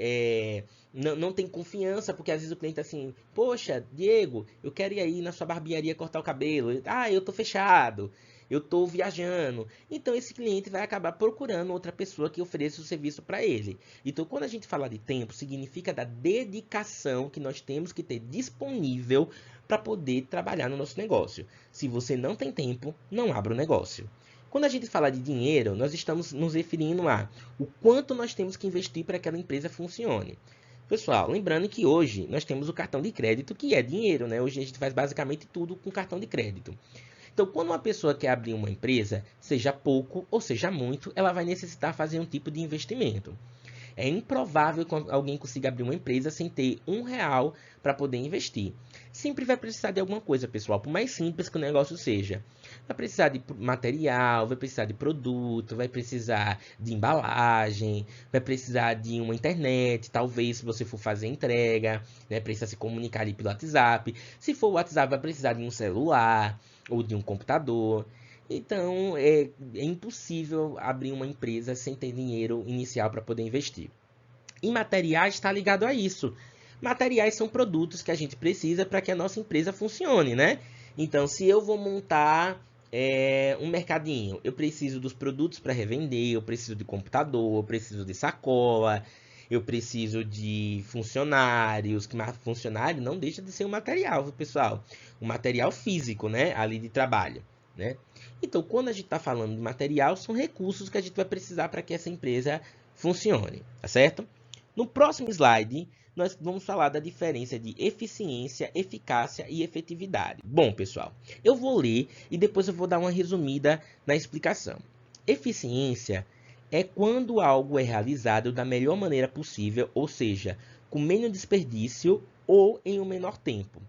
não tem confiança, porque às vezes o cliente é assim, poxa, Diego, eu quero ir aí na sua barbearia cortar o cabelo. Ah, eu tô fechado. Eu estou viajando. Então, esse cliente vai acabar procurando outra pessoa que ofereça o serviço para ele. Então, quando a gente fala de tempo, significa da dedicação que nós temos que ter disponível para poder trabalhar no nosso negócio. Se você não tem tempo, não abra o negócio. Quando a gente fala de dinheiro, nós estamos nos referindo a o quanto nós temos que investir para que aquela empresa funcione. Pessoal, lembrando que hoje nós temos o cartão de crédito, que é dinheiro, né? Hoje a gente faz basicamente tudo com cartão de crédito. Então, quando uma pessoa quer abrir uma empresa, seja pouco ou seja muito, ela vai necessitar fazer um tipo de investimento. É improvável que alguém consiga abrir uma empresa sem ter R$ 1 para poder investir. Sempre vai precisar de alguma coisa, pessoal, por mais simples que o negócio seja. Vai precisar de material, vai precisar de produto, vai precisar de embalagem, vai precisar de uma internet, talvez se você for fazer entrega, né, precisa se comunicar ali pelo WhatsApp. Se for o WhatsApp, vai precisar de um celular ou de um computador. Então, é impossível abrir uma empresa sem ter dinheiro inicial para poder investir. E materiais está ligado a isso. Materiais são produtos que a gente precisa para que a nossa empresa funcione, né? Então, se eu vou montar um mercadinho, eu preciso dos produtos para revender, eu preciso de computador, eu preciso de sacola, eu preciso de funcionários, que funcionário não deixa de ser um material, pessoal. Um material físico, né? Ali de trabalho, né? Então, quando a gente está falando de material, são recursos que a gente vai precisar para que essa empresa funcione, tá certo? No próximo slide, nós vamos falar da diferença de eficiência, eficácia e efetividade. Bom, pessoal, eu vou ler e depois eu vou dar uma resumida na explicação. Eficiência é quando algo é realizado da melhor maneira possível, ou seja, com menos desperdício ou em um menor tempo.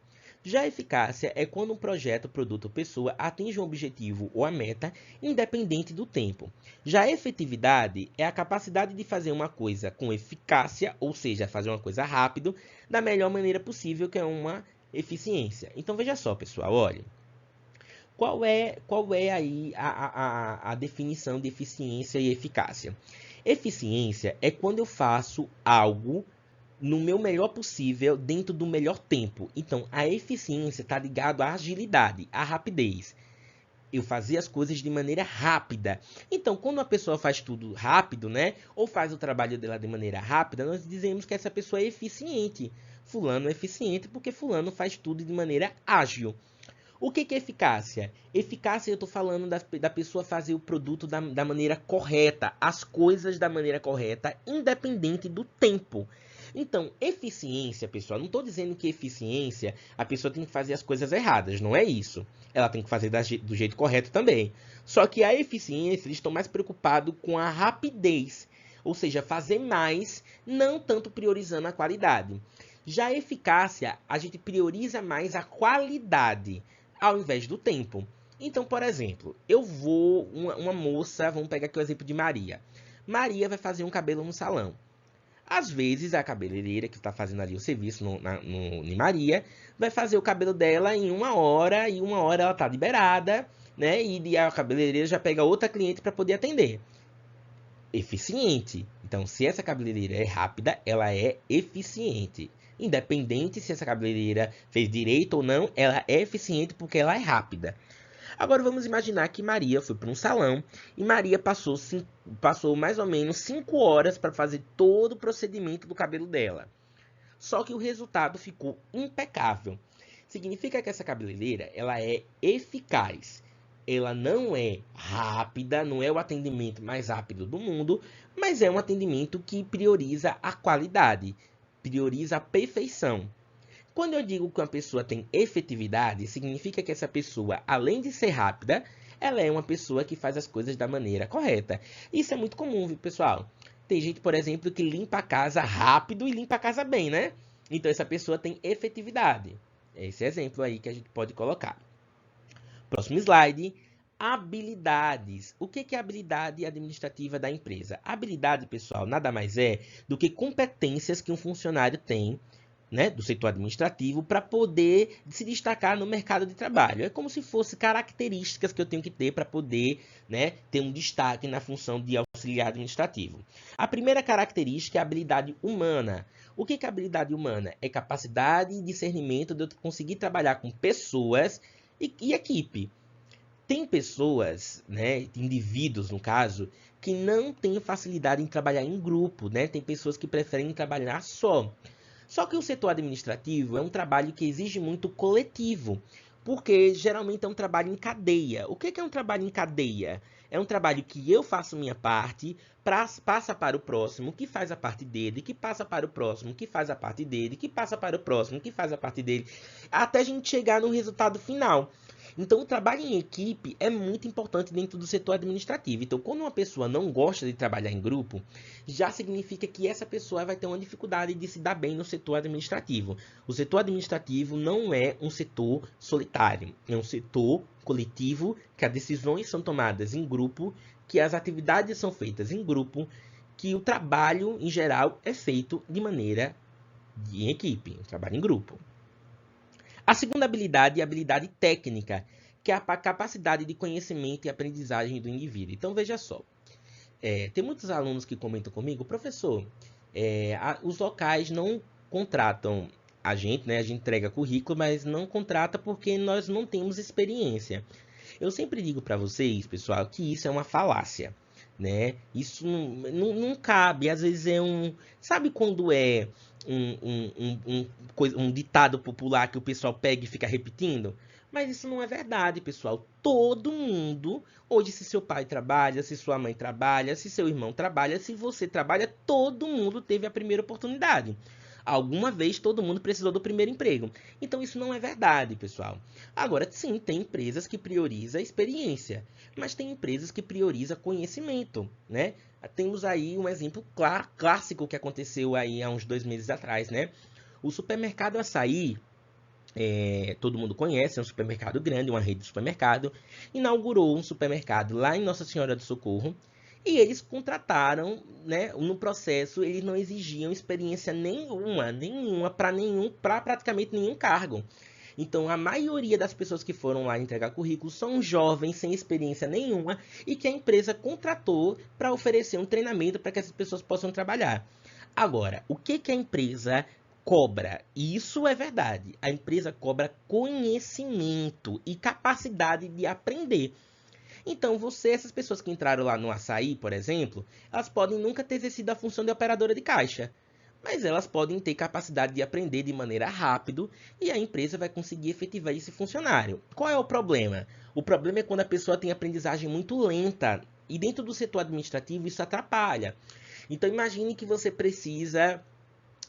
Já a eficácia é quando um projeto, produto ou pessoa atinge um objetivo ou a meta, independente do tempo. Já a efetividade é a capacidade de fazer uma coisa com eficácia, ou seja, fazer uma coisa rápido, da melhor maneira possível, que é uma eficiência. Então veja só, pessoal, olha. Qual é aí a definição de eficiência e eficácia? Eficiência é quando eu faço algo no meu melhor possível, dentro do melhor tempo. Então, a eficiência está ligada à agilidade, à rapidez. Eu fazer as coisas de maneira rápida. Então, quando uma pessoa faz tudo rápido, né? Ou faz o trabalho dela de maneira rápida, nós dizemos que essa pessoa é eficiente. Fulano é eficiente porque fulano faz tudo de maneira ágil. O que é eficácia? Eficácia, eu estou falando da pessoa fazer o produto da maneira correta, as coisas da maneira correta, independente do tempo. Então, eficiência, pessoal, não estou dizendo que eficiência a pessoa tem que fazer as coisas erradas, não é isso. Ela tem que fazer do jeito correto também. Só que a eficiência, eles estão mais preocupados com a rapidez, ou seja, fazer mais, não tanto priorizando a qualidade. Já a eficácia, a gente prioriza mais a qualidade ao invés do tempo. Então, por exemplo, uma moça, vamos pegar aqui o exemplo de Maria. Maria vai fazer um cabelo no salão. Às vezes, a cabeleireira que está fazendo ali o serviço em Maria vai fazer o cabelo dela em 1 hora e 1 hora ela está liberada, né? E a cabeleireira já pega outra cliente para poder atender. Eficiente. Então, se essa cabeleireira é rápida, ela é eficiente. Independente se essa cabeleireira fez direito ou não, ela é eficiente porque ela é rápida. Agora vamos imaginar que Maria foi para um salão e Maria passou mais ou menos 5 horas para fazer todo o procedimento do cabelo dela. Só que o resultado ficou impecável. Significa que essa cabeleireira ela é eficaz. Ela não é rápida, não é o atendimento mais rápido do mundo, mas é um atendimento que prioriza a qualidade, prioriza a perfeição. Quando eu digo que uma pessoa tem efetividade, significa que essa pessoa, além de ser rápida, ela é uma pessoa que faz as coisas da maneira correta. Isso é muito comum, viu, pessoal? Tem gente, por exemplo, que limpa a casa rápido e limpa a casa bem, né? Então, essa pessoa tem efetividade. É esse exemplo aí que a gente pode colocar. Próximo slide. Habilidades. O que é a habilidade administrativa da empresa? Habilidade, pessoal, nada mais é do que competências que um funcionário tem, né, do setor administrativo para poder se destacar no mercado de trabalho. É como se fosse características que eu tenho que ter para poder, né, ter um destaque na função de auxiliar administrativo. A primeira característica é a habilidade humana. O que é a habilidade humana? É capacidade e discernimento de eu conseguir trabalhar com pessoas e equipe. Tem pessoas, né, indivíduos no caso, que não têm facilidade em trabalhar em grupo, né? Tem pessoas que preferem trabalhar só. Só que o setor administrativo é um trabalho que exige muito coletivo, porque geralmente é um trabalho em cadeia. O que é um trabalho em cadeia? É um trabalho que eu faço minha parte, passa para o próximo, que faz a parte dele, que passa para o próximo, que faz a parte dele, que passa para o próximo, que faz a parte dele, até a gente chegar no resultado final. Então, o trabalho em equipe é muito importante dentro do setor administrativo. Então, quando uma pessoa não gosta de trabalhar em grupo, já significa que essa pessoa vai ter uma dificuldade de se dar bem no setor administrativo. O setor administrativo não é um setor solitário, é um setor coletivo, que as decisões são tomadas em grupo, que as atividades são feitas em grupo, que o trabalho, em geral, é feito de maneira em equipe, um trabalho em grupo. A segunda habilidade é a habilidade técnica, que é a capacidade de conhecimento e aprendizagem do indivíduo. Então, veja só. Tem muitos alunos que comentam comigo, professor, os locais não contratam a gente, né? A gente entrega currículo, mas não contrata porque nós não temos experiência. Eu sempre digo para vocês, pessoal, que isso é uma falácia, né? Isso não cabe. Às vezes é Sabe quando é um ditado popular que o pessoal pega e fica repetindo? Mas isso não é verdade, pessoal. Todo mundo, hoje, se seu pai trabalha, se sua mãe trabalha, se seu irmão trabalha, se você trabalha, todo mundo teve a primeira oportunidade. Alguma vez todo mundo precisou do primeiro emprego. Então isso não é verdade, pessoal. Agora, sim, tem empresas que priorizam a experiência, mas tem empresas que priorizam conhecimento, né? Temos aí um exemplo clássico que aconteceu aí há uns 2 meses atrás, né? O supermercado Açaí, todo mundo conhece, é um supermercado grande, uma rede de supermercado, inaugurou um supermercado lá em Nossa Senhora do Socorro, e eles contrataram, né, no processo, eles não exigiam experiência nenhuma para praticamente nenhum cargo. Então, a maioria das pessoas que foram lá entregar currículo são jovens, sem experiência nenhuma, e que a empresa contratou para oferecer um treinamento para que essas pessoas possam trabalhar. Agora, o que a empresa cobra? Isso é verdade. A empresa cobra conhecimento e capacidade de aprender. Então, essas pessoas que entraram lá no Açaí, por exemplo, elas podem nunca ter exercido a função de operadora de caixa, mas elas podem ter capacidade de aprender de maneira rápida e a empresa vai conseguir efetivar esse funcionário. Qual é o problema? O problema é quando a pessoa tem aprendizagem muito lenta e dentro do setor administrativo isso atrapalha. Então, imagine que você precisa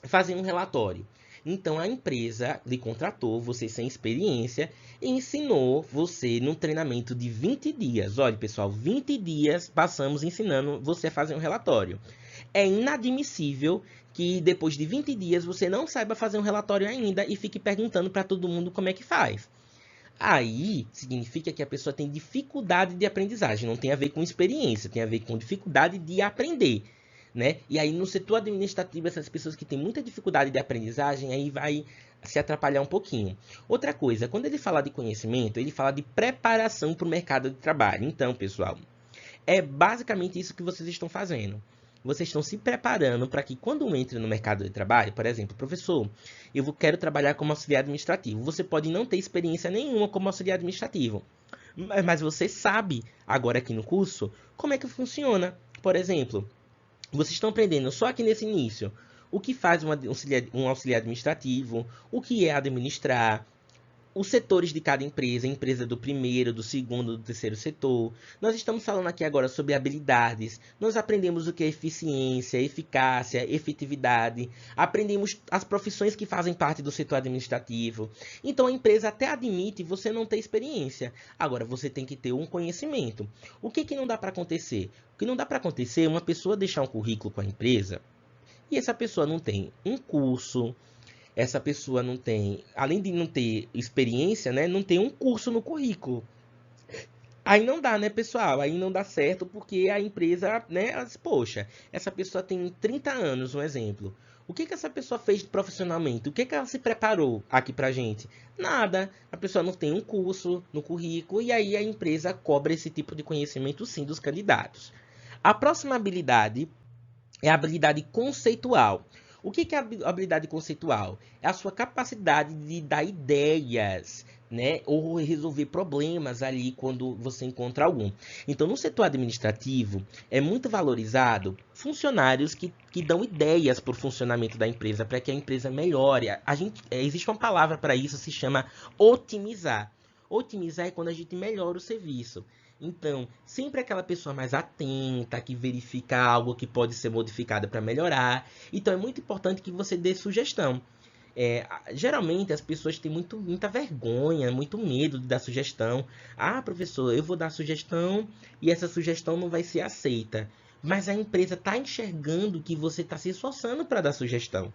fazer um relatório. Então a empresa lhe contratou, você sem experiência, e ensinou você num treinamento de 20 dias. Olha, pessoal, 20 dias passamos ensinando você a fazer um relatório. É inadmissível que depois de 20 dias você não saiba fazer um relatório ainda e fique perguntando para todo mundo como é que faz. Aí significa que a pessoa tem dificuldade de aprendizagem, não tem a ver com experiência, tem a ver com dificuldade de aprender. Né? E aí no setor administrativo, essas pessoas que têm muita dificuldade de aprendizagem, aí vai se atrapalhar um pouquinho. Outra coisa, quando ele fala de conhecimento, ele fala de preparação para o mercado de trabalho. Então, pessoal, é basicamente isso que vocês estão fazendo. Vocês estão se preparando para que quando entre no mercado de trabalho, por exemplo, professor, eu quero trabalhar como auxiliar administrativo. Você pode não ter experiência nenhuma como auxiliar administrativo, mas você sabe agora aqui no curso como é que funciona. Por exemplo, vocês estão aprendendo só aqui nesse início o que faz um auxiliar administrativo, o que é administrar, os setores de cada empresa, empresa do primeiro, do segundo, do terceiro setor. Nós estamos falando aqui agora sobre habilidades. Nós aprendemos o que é eficiência, eficácia, efetividade. Aprendemos as profissões que fazem parte do setor administrativo. Então a empresa até admite você não ter experiência. Agora você tem que ter um conhecimento. O que não dá para acontecer? O que não dá para acontecer é uma pessoa deixar um currículo com a empresa e essa pessoa não tem um curso, essa pessoa não tem, além de não ter experiência, né, não tem um curso no currículo. Aí não dá, né, pessoal? Aí não dá certo porque a empresa, né, ela diz, poxa, essa pessoa tem 30 anos, um exemplo. O que essa pessoa fez profissionalmente? O que ela se preparou aqui pra gente? Nada. A pessoa não tem um curso no currículo e aí a empresa cobra esse tipo de conhecimento sim dos candidatos. A próxima habilidade é a habilidade conceitual. O que é a habilidade conceitual? É a sua capacidade de dar ideias, né? Ou resolver problemas ali quando você encontra algum. Então, no setor administrativo, é muito valorizado funcionários que dão ideias para o funcionamento da empresa, para que a empresa melhore. Existe uma palavra para isso, se chama otimizar. Otimizar é quando a gente melhora o serviço. Então, sempre aquela pessoa mais atenta, que verifica algo que pode ser modificado para melhorar. Então, é muito importante que você dê sugestão. Geralmente, as pessoas têm muita vergonha, muito medo de dar sugestão. Ah, professor, eu vou dar sugestão e essa sugestão não vai ser aceita. Mas a empresa está enxergando que você está se esforçando para dar sugestão.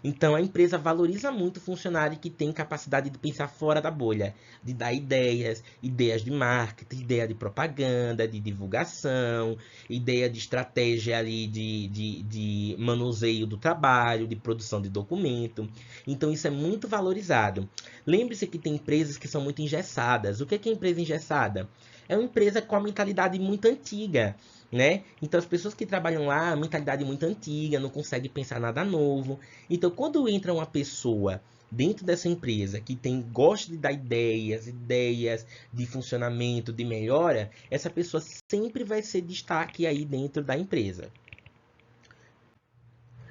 Então, a empresa valoriza muito o funcionário que tem capacidade de pensar fora da bolha, de dar ideias, ideias de marketing, ideia de propaganda, de divulgação, ideia de estratégia ali de manuseio do trabalho, de produção de documento. Então, isso é muito valorizado. Lembre-se que tem empresas que são muito engessadas. O que é empresa engessada? É uma empresa com a mentalidade muito antiga, né? Então as pessoas que trabalham lá, a mentalidade muito antiga, não conseguem pensar nada novo. Então quando entra uma pessoa dentro dessa empresa que gosta de dar ideias de funcionamento, de melhora, essa pessoa sempre vai ser destaque aí dentro da empresa.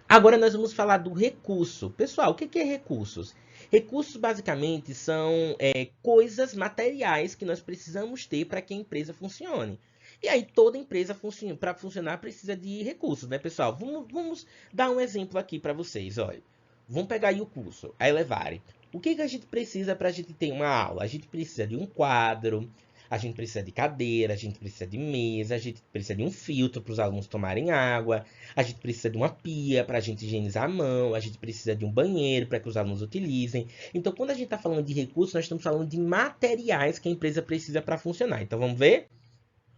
Agora nós vamos falar do recurso. Pessoal, o que é recursos? Recursos basicamente são coisas materiais que nós precisamos ter para que a empresa funcione. E aí toda empresa para funcionar precisa de recursos, né, pessoal? Vamos dar um exemplo aqui para vocês. Olha, vamos pegar aí o curso, a Elevare. O que a gente precisa para a gente ter uma aula? A gente precisa de um quadro, a gente precisa de cadeira, a gente precisa de mesa, a gente precisa de um filtro para os alunos tomarem água, a gente precisa de uma pia para a gente higienizar a mão, a gente precisa de um banheiro para que os alunos utilizem. Então, quando a gente está falando de recursos, nós estamos falando de materiais que a empresa precisa para funcionar. Então, vamos ver?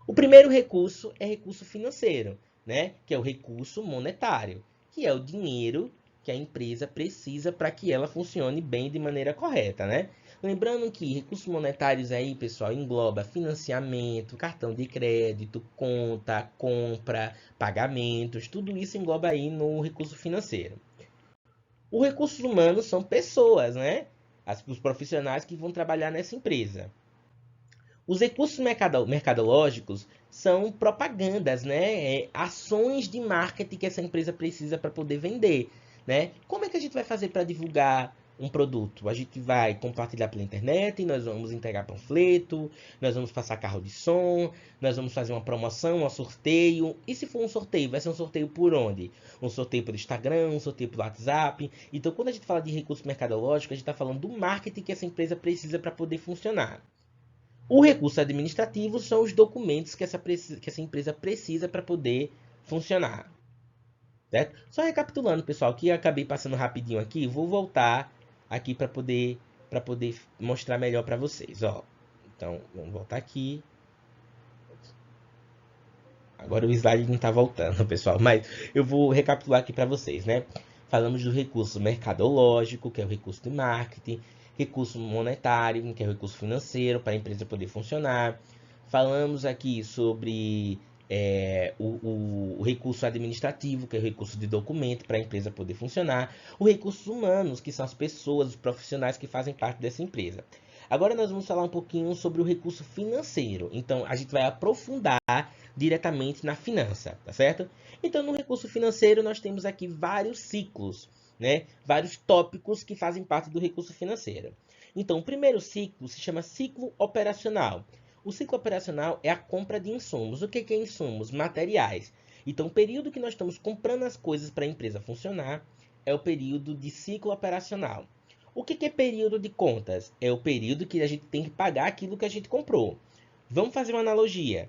O primeiro recurso é recurso financeiro, né? Que é o recurso monetário, que é o dinheiro que a empresa precisa para que ela funcione bem de maneira correta, né? Lembrando que recursos monetários aí, pessoal, engloba financiamento, cartão de crédito, conta, compra, pagamentos, tudo isso engloba aí no recurso financeiro. Os recursos humanos são pessoas, né? Os profissionais que vão trabalhar nessa empresa. Os recursos mercadológicos são propagandas, né? Ações de marketing que essa empresa precisa para poder vender, né? Como é que a gente vai fazer para divulgar um produto? A gente vai compartilhar pela internet, nós vamos entregar panfleto, nós vamos passar carro de som, nós vamos fazer uma promoção, um sorteio. E se for um sorteio, vai ser um sorteio por onde? Um sorteio pelo Instagram, um sorteio pelo WhatsApp. Então, quando a gente fala de recursos mercadológicos, a gente está falando do marketing que essa empresa precisa para poder funcionar. O recurso administrativo são os documentos que essa empresa precisa para poder funcionar. Certo? Só recapitulando, pessoal, que eu acabei passando rapidinho aqui, vou voltar aqui para poder mostrar melhor para vocês. Ó. Então, vamos voltar aqui. Agora o slide não está voltando, pessoal, mas eu vou recapitular aqui para vocês, né? Falamos do recurso mercadológico, que é o recurso de marketing, recurso monetário, que é o recurso financeiro para a empresa poder funcionar. Falamos aqui sobre o recurso administrativo, que é o recurso de documento para a empresa poder funcionar. Os recursos humanos, que são as pessoas, os profissionais que fazem parte dessa empresa. Agora nós vamos falar um pouquinho sobre o recurso financeiro. Então, a gente vai aprofundar diretamente na finança, tá certo? Então, no recurso financeiro, nós temos aqui vários ciclos, né? Vários tópicos que fazem parte do recurso financeiro. Então, o primeiro ciclo se chama ciclo operacional. O ciclo operacional é a compra de insumos. O que é insumos? Materiais. Então, o período que nós estamos comprando as coisas para a empresa funcionar é o período de ciclo operacional. O que é período de contas? É o período que a gente tem que pagar aquilo que a gente comprou. Vamos fazer uma analogia.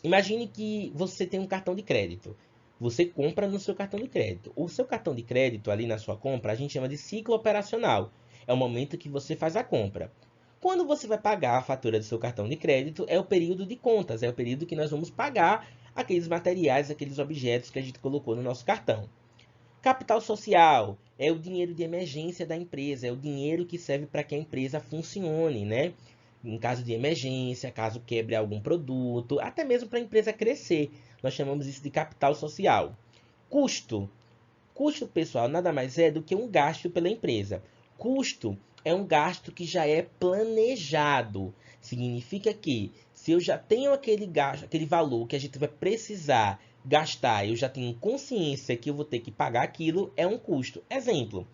Imagine que você tem um cartão de crédito. Você compra no seu cartão de crédito. O seu cartão de crédito, ali na sua compra, a gente chama de ciclo operacional. É o momento que você faz a compra. Quando você vai pagar a fatura do seu cartão de crédito, é o período de contas, é o período que nós vamos pagar aqueles materiais, aqueles objetos que a gente colocou no nosso cartão. Capital social é o dinheiro de emergência da empresa, é o dinheiro que serve para que a empresa funcione, né? Em caso de emergência, caso quebre algum produto, até mesmo para a empresa crescer. Nós chamamos isso de capital social. Custo. Custo, pessoal, nada mais é do que um gasto pela empresa. Custo é um gasto que já é planejado. Significa que se eu já tenho aquele gasto, aquele valor que a gente vai precisar gastar, eu já tenho consciência que eu vou ter que pagar aquilo, é um custo. Exemplo,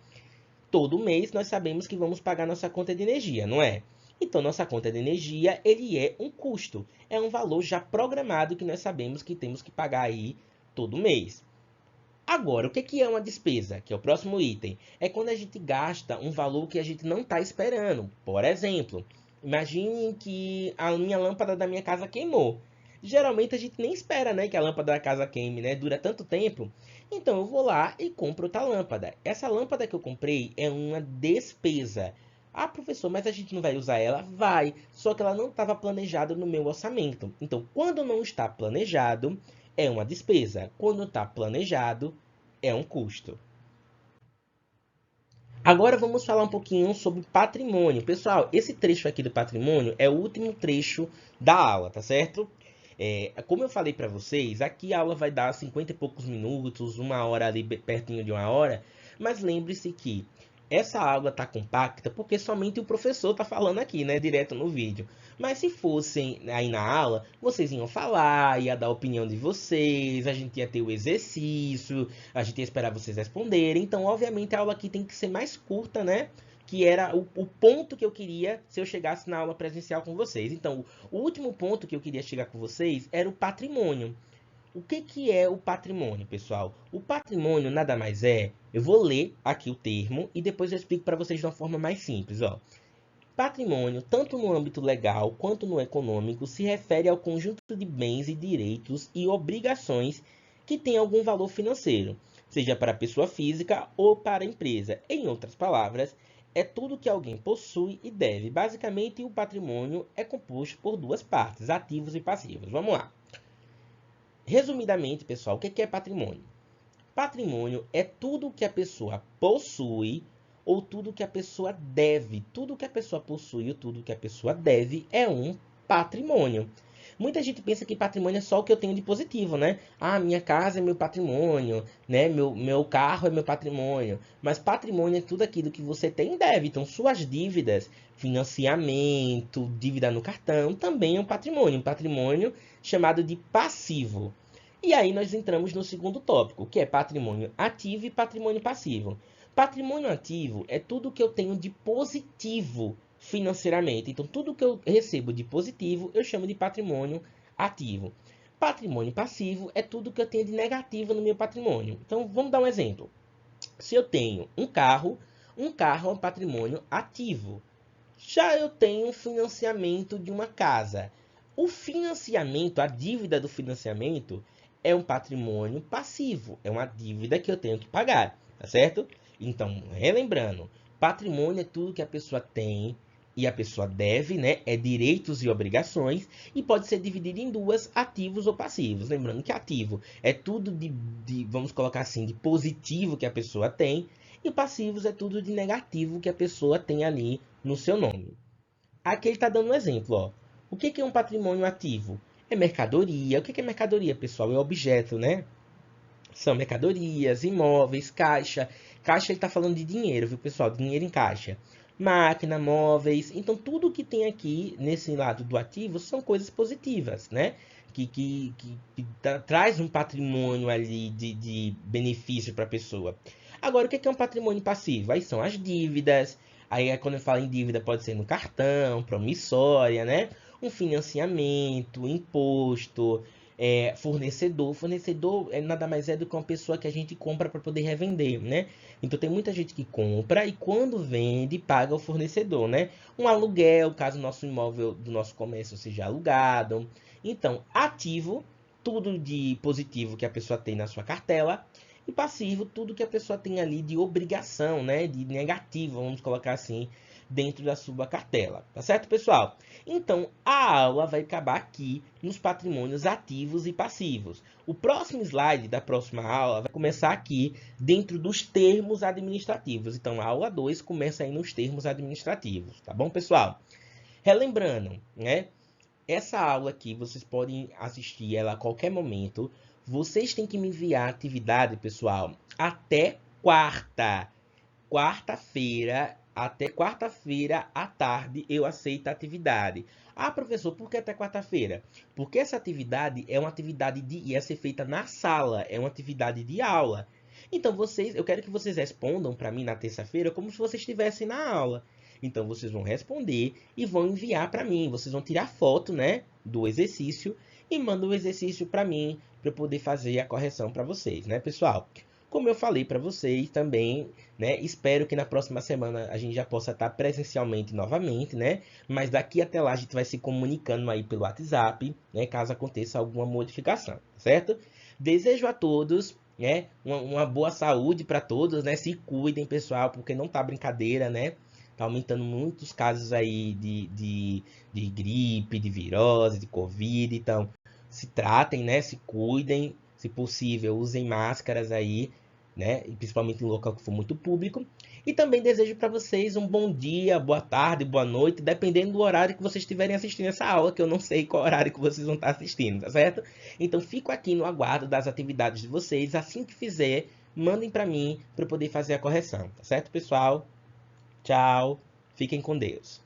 todo mês nós sabemos que vamos pagar nossa conta de energia, não é? Então, nossa conta de energia, ele é um custo. É um valor já programado que nós sabemos que temos que pagar aí todo mês. Agora, o que é uma despesa? Que é o próximo item. É quando a gente gasta um valor que a gente não está esperando. Por exemplo, imagine que a minha lâmpada da minha casa queimou. Geralmente a gente nem espera, né, que a lâmpada da casa queime, né? Dura tanto tempo. Então eu vou lá e compro outra lâmpada. Essa lâmpada que eu comprei é uma despesa. Ah, professor, mas a gente não vai usar ela? Vai. Só que ela não estava planejada no meu orçamento. Então, quando não está planejado, é uma despesa. Quando está planejado, é um custo. Agora vamos falar um pouquinho sobre patrimônio. Pessoal, esse trecho aqui do patrimônio é o último trecho da aula, tá certo? Como eu falei para vocês, aqui a aula vai dar 50 e poucos minutos, uma hora ali pertinho de uma hora, mas lembre-se que essa aula está compacta porque somente o professor está falando aqui, né, direto no vídeo. Mas se fossem aí na aula, vocês iam falar, ia dar a opinião de vocês, a gente ia ter o exercício, a gente ia esperar vocês responderem. Então, obviamente, a aula aqui tem que ser mais curta, né? Que era o ponto que eu queria se eu chegasse na aula presencial com vocês. Então, o último ponto que eu queria chegar com vocês era o patrimônio. O que é o patrimônio, pessoal? O patrimônio nada mais é... Eu vou ler aqui o termo e depois eu explico para vocês de uma forma mais simples. Ó. Patrimônio, tanto no âmbito legal quanto no econômico, se refere ao conjunto de bens e direitos e obrigações que têm algum valor financeiro, seja para a pessoa física ou para a empresa. Em outras palavras, é tudo que alguém possui e deve. Basicamente, o patrimônio é composto por duas partes, ativos e passivos. Vamos lá. Resumidamente, pessoal, o que é patrimônio? Patrimônio é tudo que a pessoa possui ou tudo que a pessoa deve. Tudo que a pessoa possui ou tudo que a pessoa deve é um patrimônio. Muita gente pensa que patrimônio é só o que eu tenho de positivo, né? Ah, minha casa é meu patrimônio, né? Meu carro é meu patrimônio. Mas patrimônio é tudo aquilo que você tem e deve. Então, suas dívidas, financiamento, dívida no cartão, também é um patrimônio. Um patrimônio chamado de passivo. E aí nós entramos no segundo tópico, que é patrimônio ativo e patrimônio passivo. Patrimônio ativo é tudo que eu tenho de positivo financeiramente. Então, tudo que eu recebo de positivo, eu chamo de patrimônio ativo. Patrimônio passivo é tudo que eu tenho de negativo no meu patrimônio. Então, vamos dar um exemplo. Se eu tenho um carro é um patrimônio ativo. Já eu tenho um financiamento de uma casa. O financiamento, a dívida do financiamento, é um patrimônio passivo. É uma dívida que eu tenho que pagar, tá certo? Então, relembrando, patrimônio é tudo que a pessoa tem e a pessoa deve, né? É direitos e obrigações e pode ser dividido em duas, ativos ou passivos. Lembrando que ativo é tudo vamos colocar assim, de positivo que a pessoa tem e passivos é tudo de negativo que a pessoa tem ali no seu nome. Aqui ele está dando um exemplo, ó. O que é um patrimônio ativo? É mercadoria. O que é mercadoria, pessoal? É objeto, né? São mercadorias, imóveis, caixa. Caixa ele está falando de dinheiro, viu, pessoal? Dinheiro em caixa. Máquina, móveis. Então, tudo que tem aqui nesse lado do ativo são coisas positivas, né? Que traz um patrimônio ali de benefício para a pessoa. Agora, o que é um patrimônio passivo? Aí são as dívidas, Aí quando eu falo em dívida, pode ser no cartão, promissória, né? Um financiamento, imposto, fornecedor. Fornecedor nada mais é do que uma pessoa que a gente compra para poder revender, né? Então tem muita gente que compra e quando vende, paga o fornecedor, né? Um aluguel, caso o nosso imóvel do nosso comércio seja alugado. Então, ativo, tudo de positivo que a pessoa tem na sua cartela. E passivo, tudo que a pessoa tem ali de obrigação, né? De negativo, vamos colocar assim, dentro da sua cartela. Tá certo, pessoal? Então, a aula vai acabar aqui nos patrimônios ativos e passivos. O próximo slide da próxima aula vai começar aqui dentro dos termos administrativos. Então, a aula 2 começa aí nos termos administrativos, tá bom, pessoal? Relembrando, né? Essa aula aqui, vocês podem assistir ela a qualquer momento. Vocês têm que me enviar a atividade, pessoal, até quarta-feira, até quarta-feira à tarde eu aceito a atividade. Ah, professor, por que até quarta-feira? Porque essa atividade é uma atividade ia ser feita na sala, é uma atividade de aula. Então eu quero que vocês respondam para mim na terça-feira como se vocês estivessem na aula. Então vocês vão responder e vão enviar para mim. Vocês vão tirar foto, né, do exercício e mandam o exercício para mim para eu poder fazer a correção para vocês, né, pessoal? Como eu falei para vocês também, né? Espero que na próxima semana a gente já possa estar presencialmente novamente, né? Mas daqui até lá a gente vai se comunicando aí pelo WhatsApp, né? Caso aconteça alguma modificação, certo? Desejo a todos, né? Uma boa saúde para todos, né? Se cuidem, pessoal, porque não tá brincadeira, né? Tá aumentando muitos casos aí de gripe, de virose, de Covid. Então, se tratem, né? Se cuidem. Se possível, usem máscaras aí, né? E principalmente em local que for muito público. E também desejo para vocês um bom dia, boa tarde, boa noite, dependendo do horário que vocês estiverem assistindo essa aula, que eu não sei qual horário que vocês vão estar assistindo, tá certo? Então, fico aqui no aguardo das atividades de vocês. Assim que fizer, mandem para mim para eu poder fazer a correção, tá certo, pessoal? Tchau, fiquem com Deus.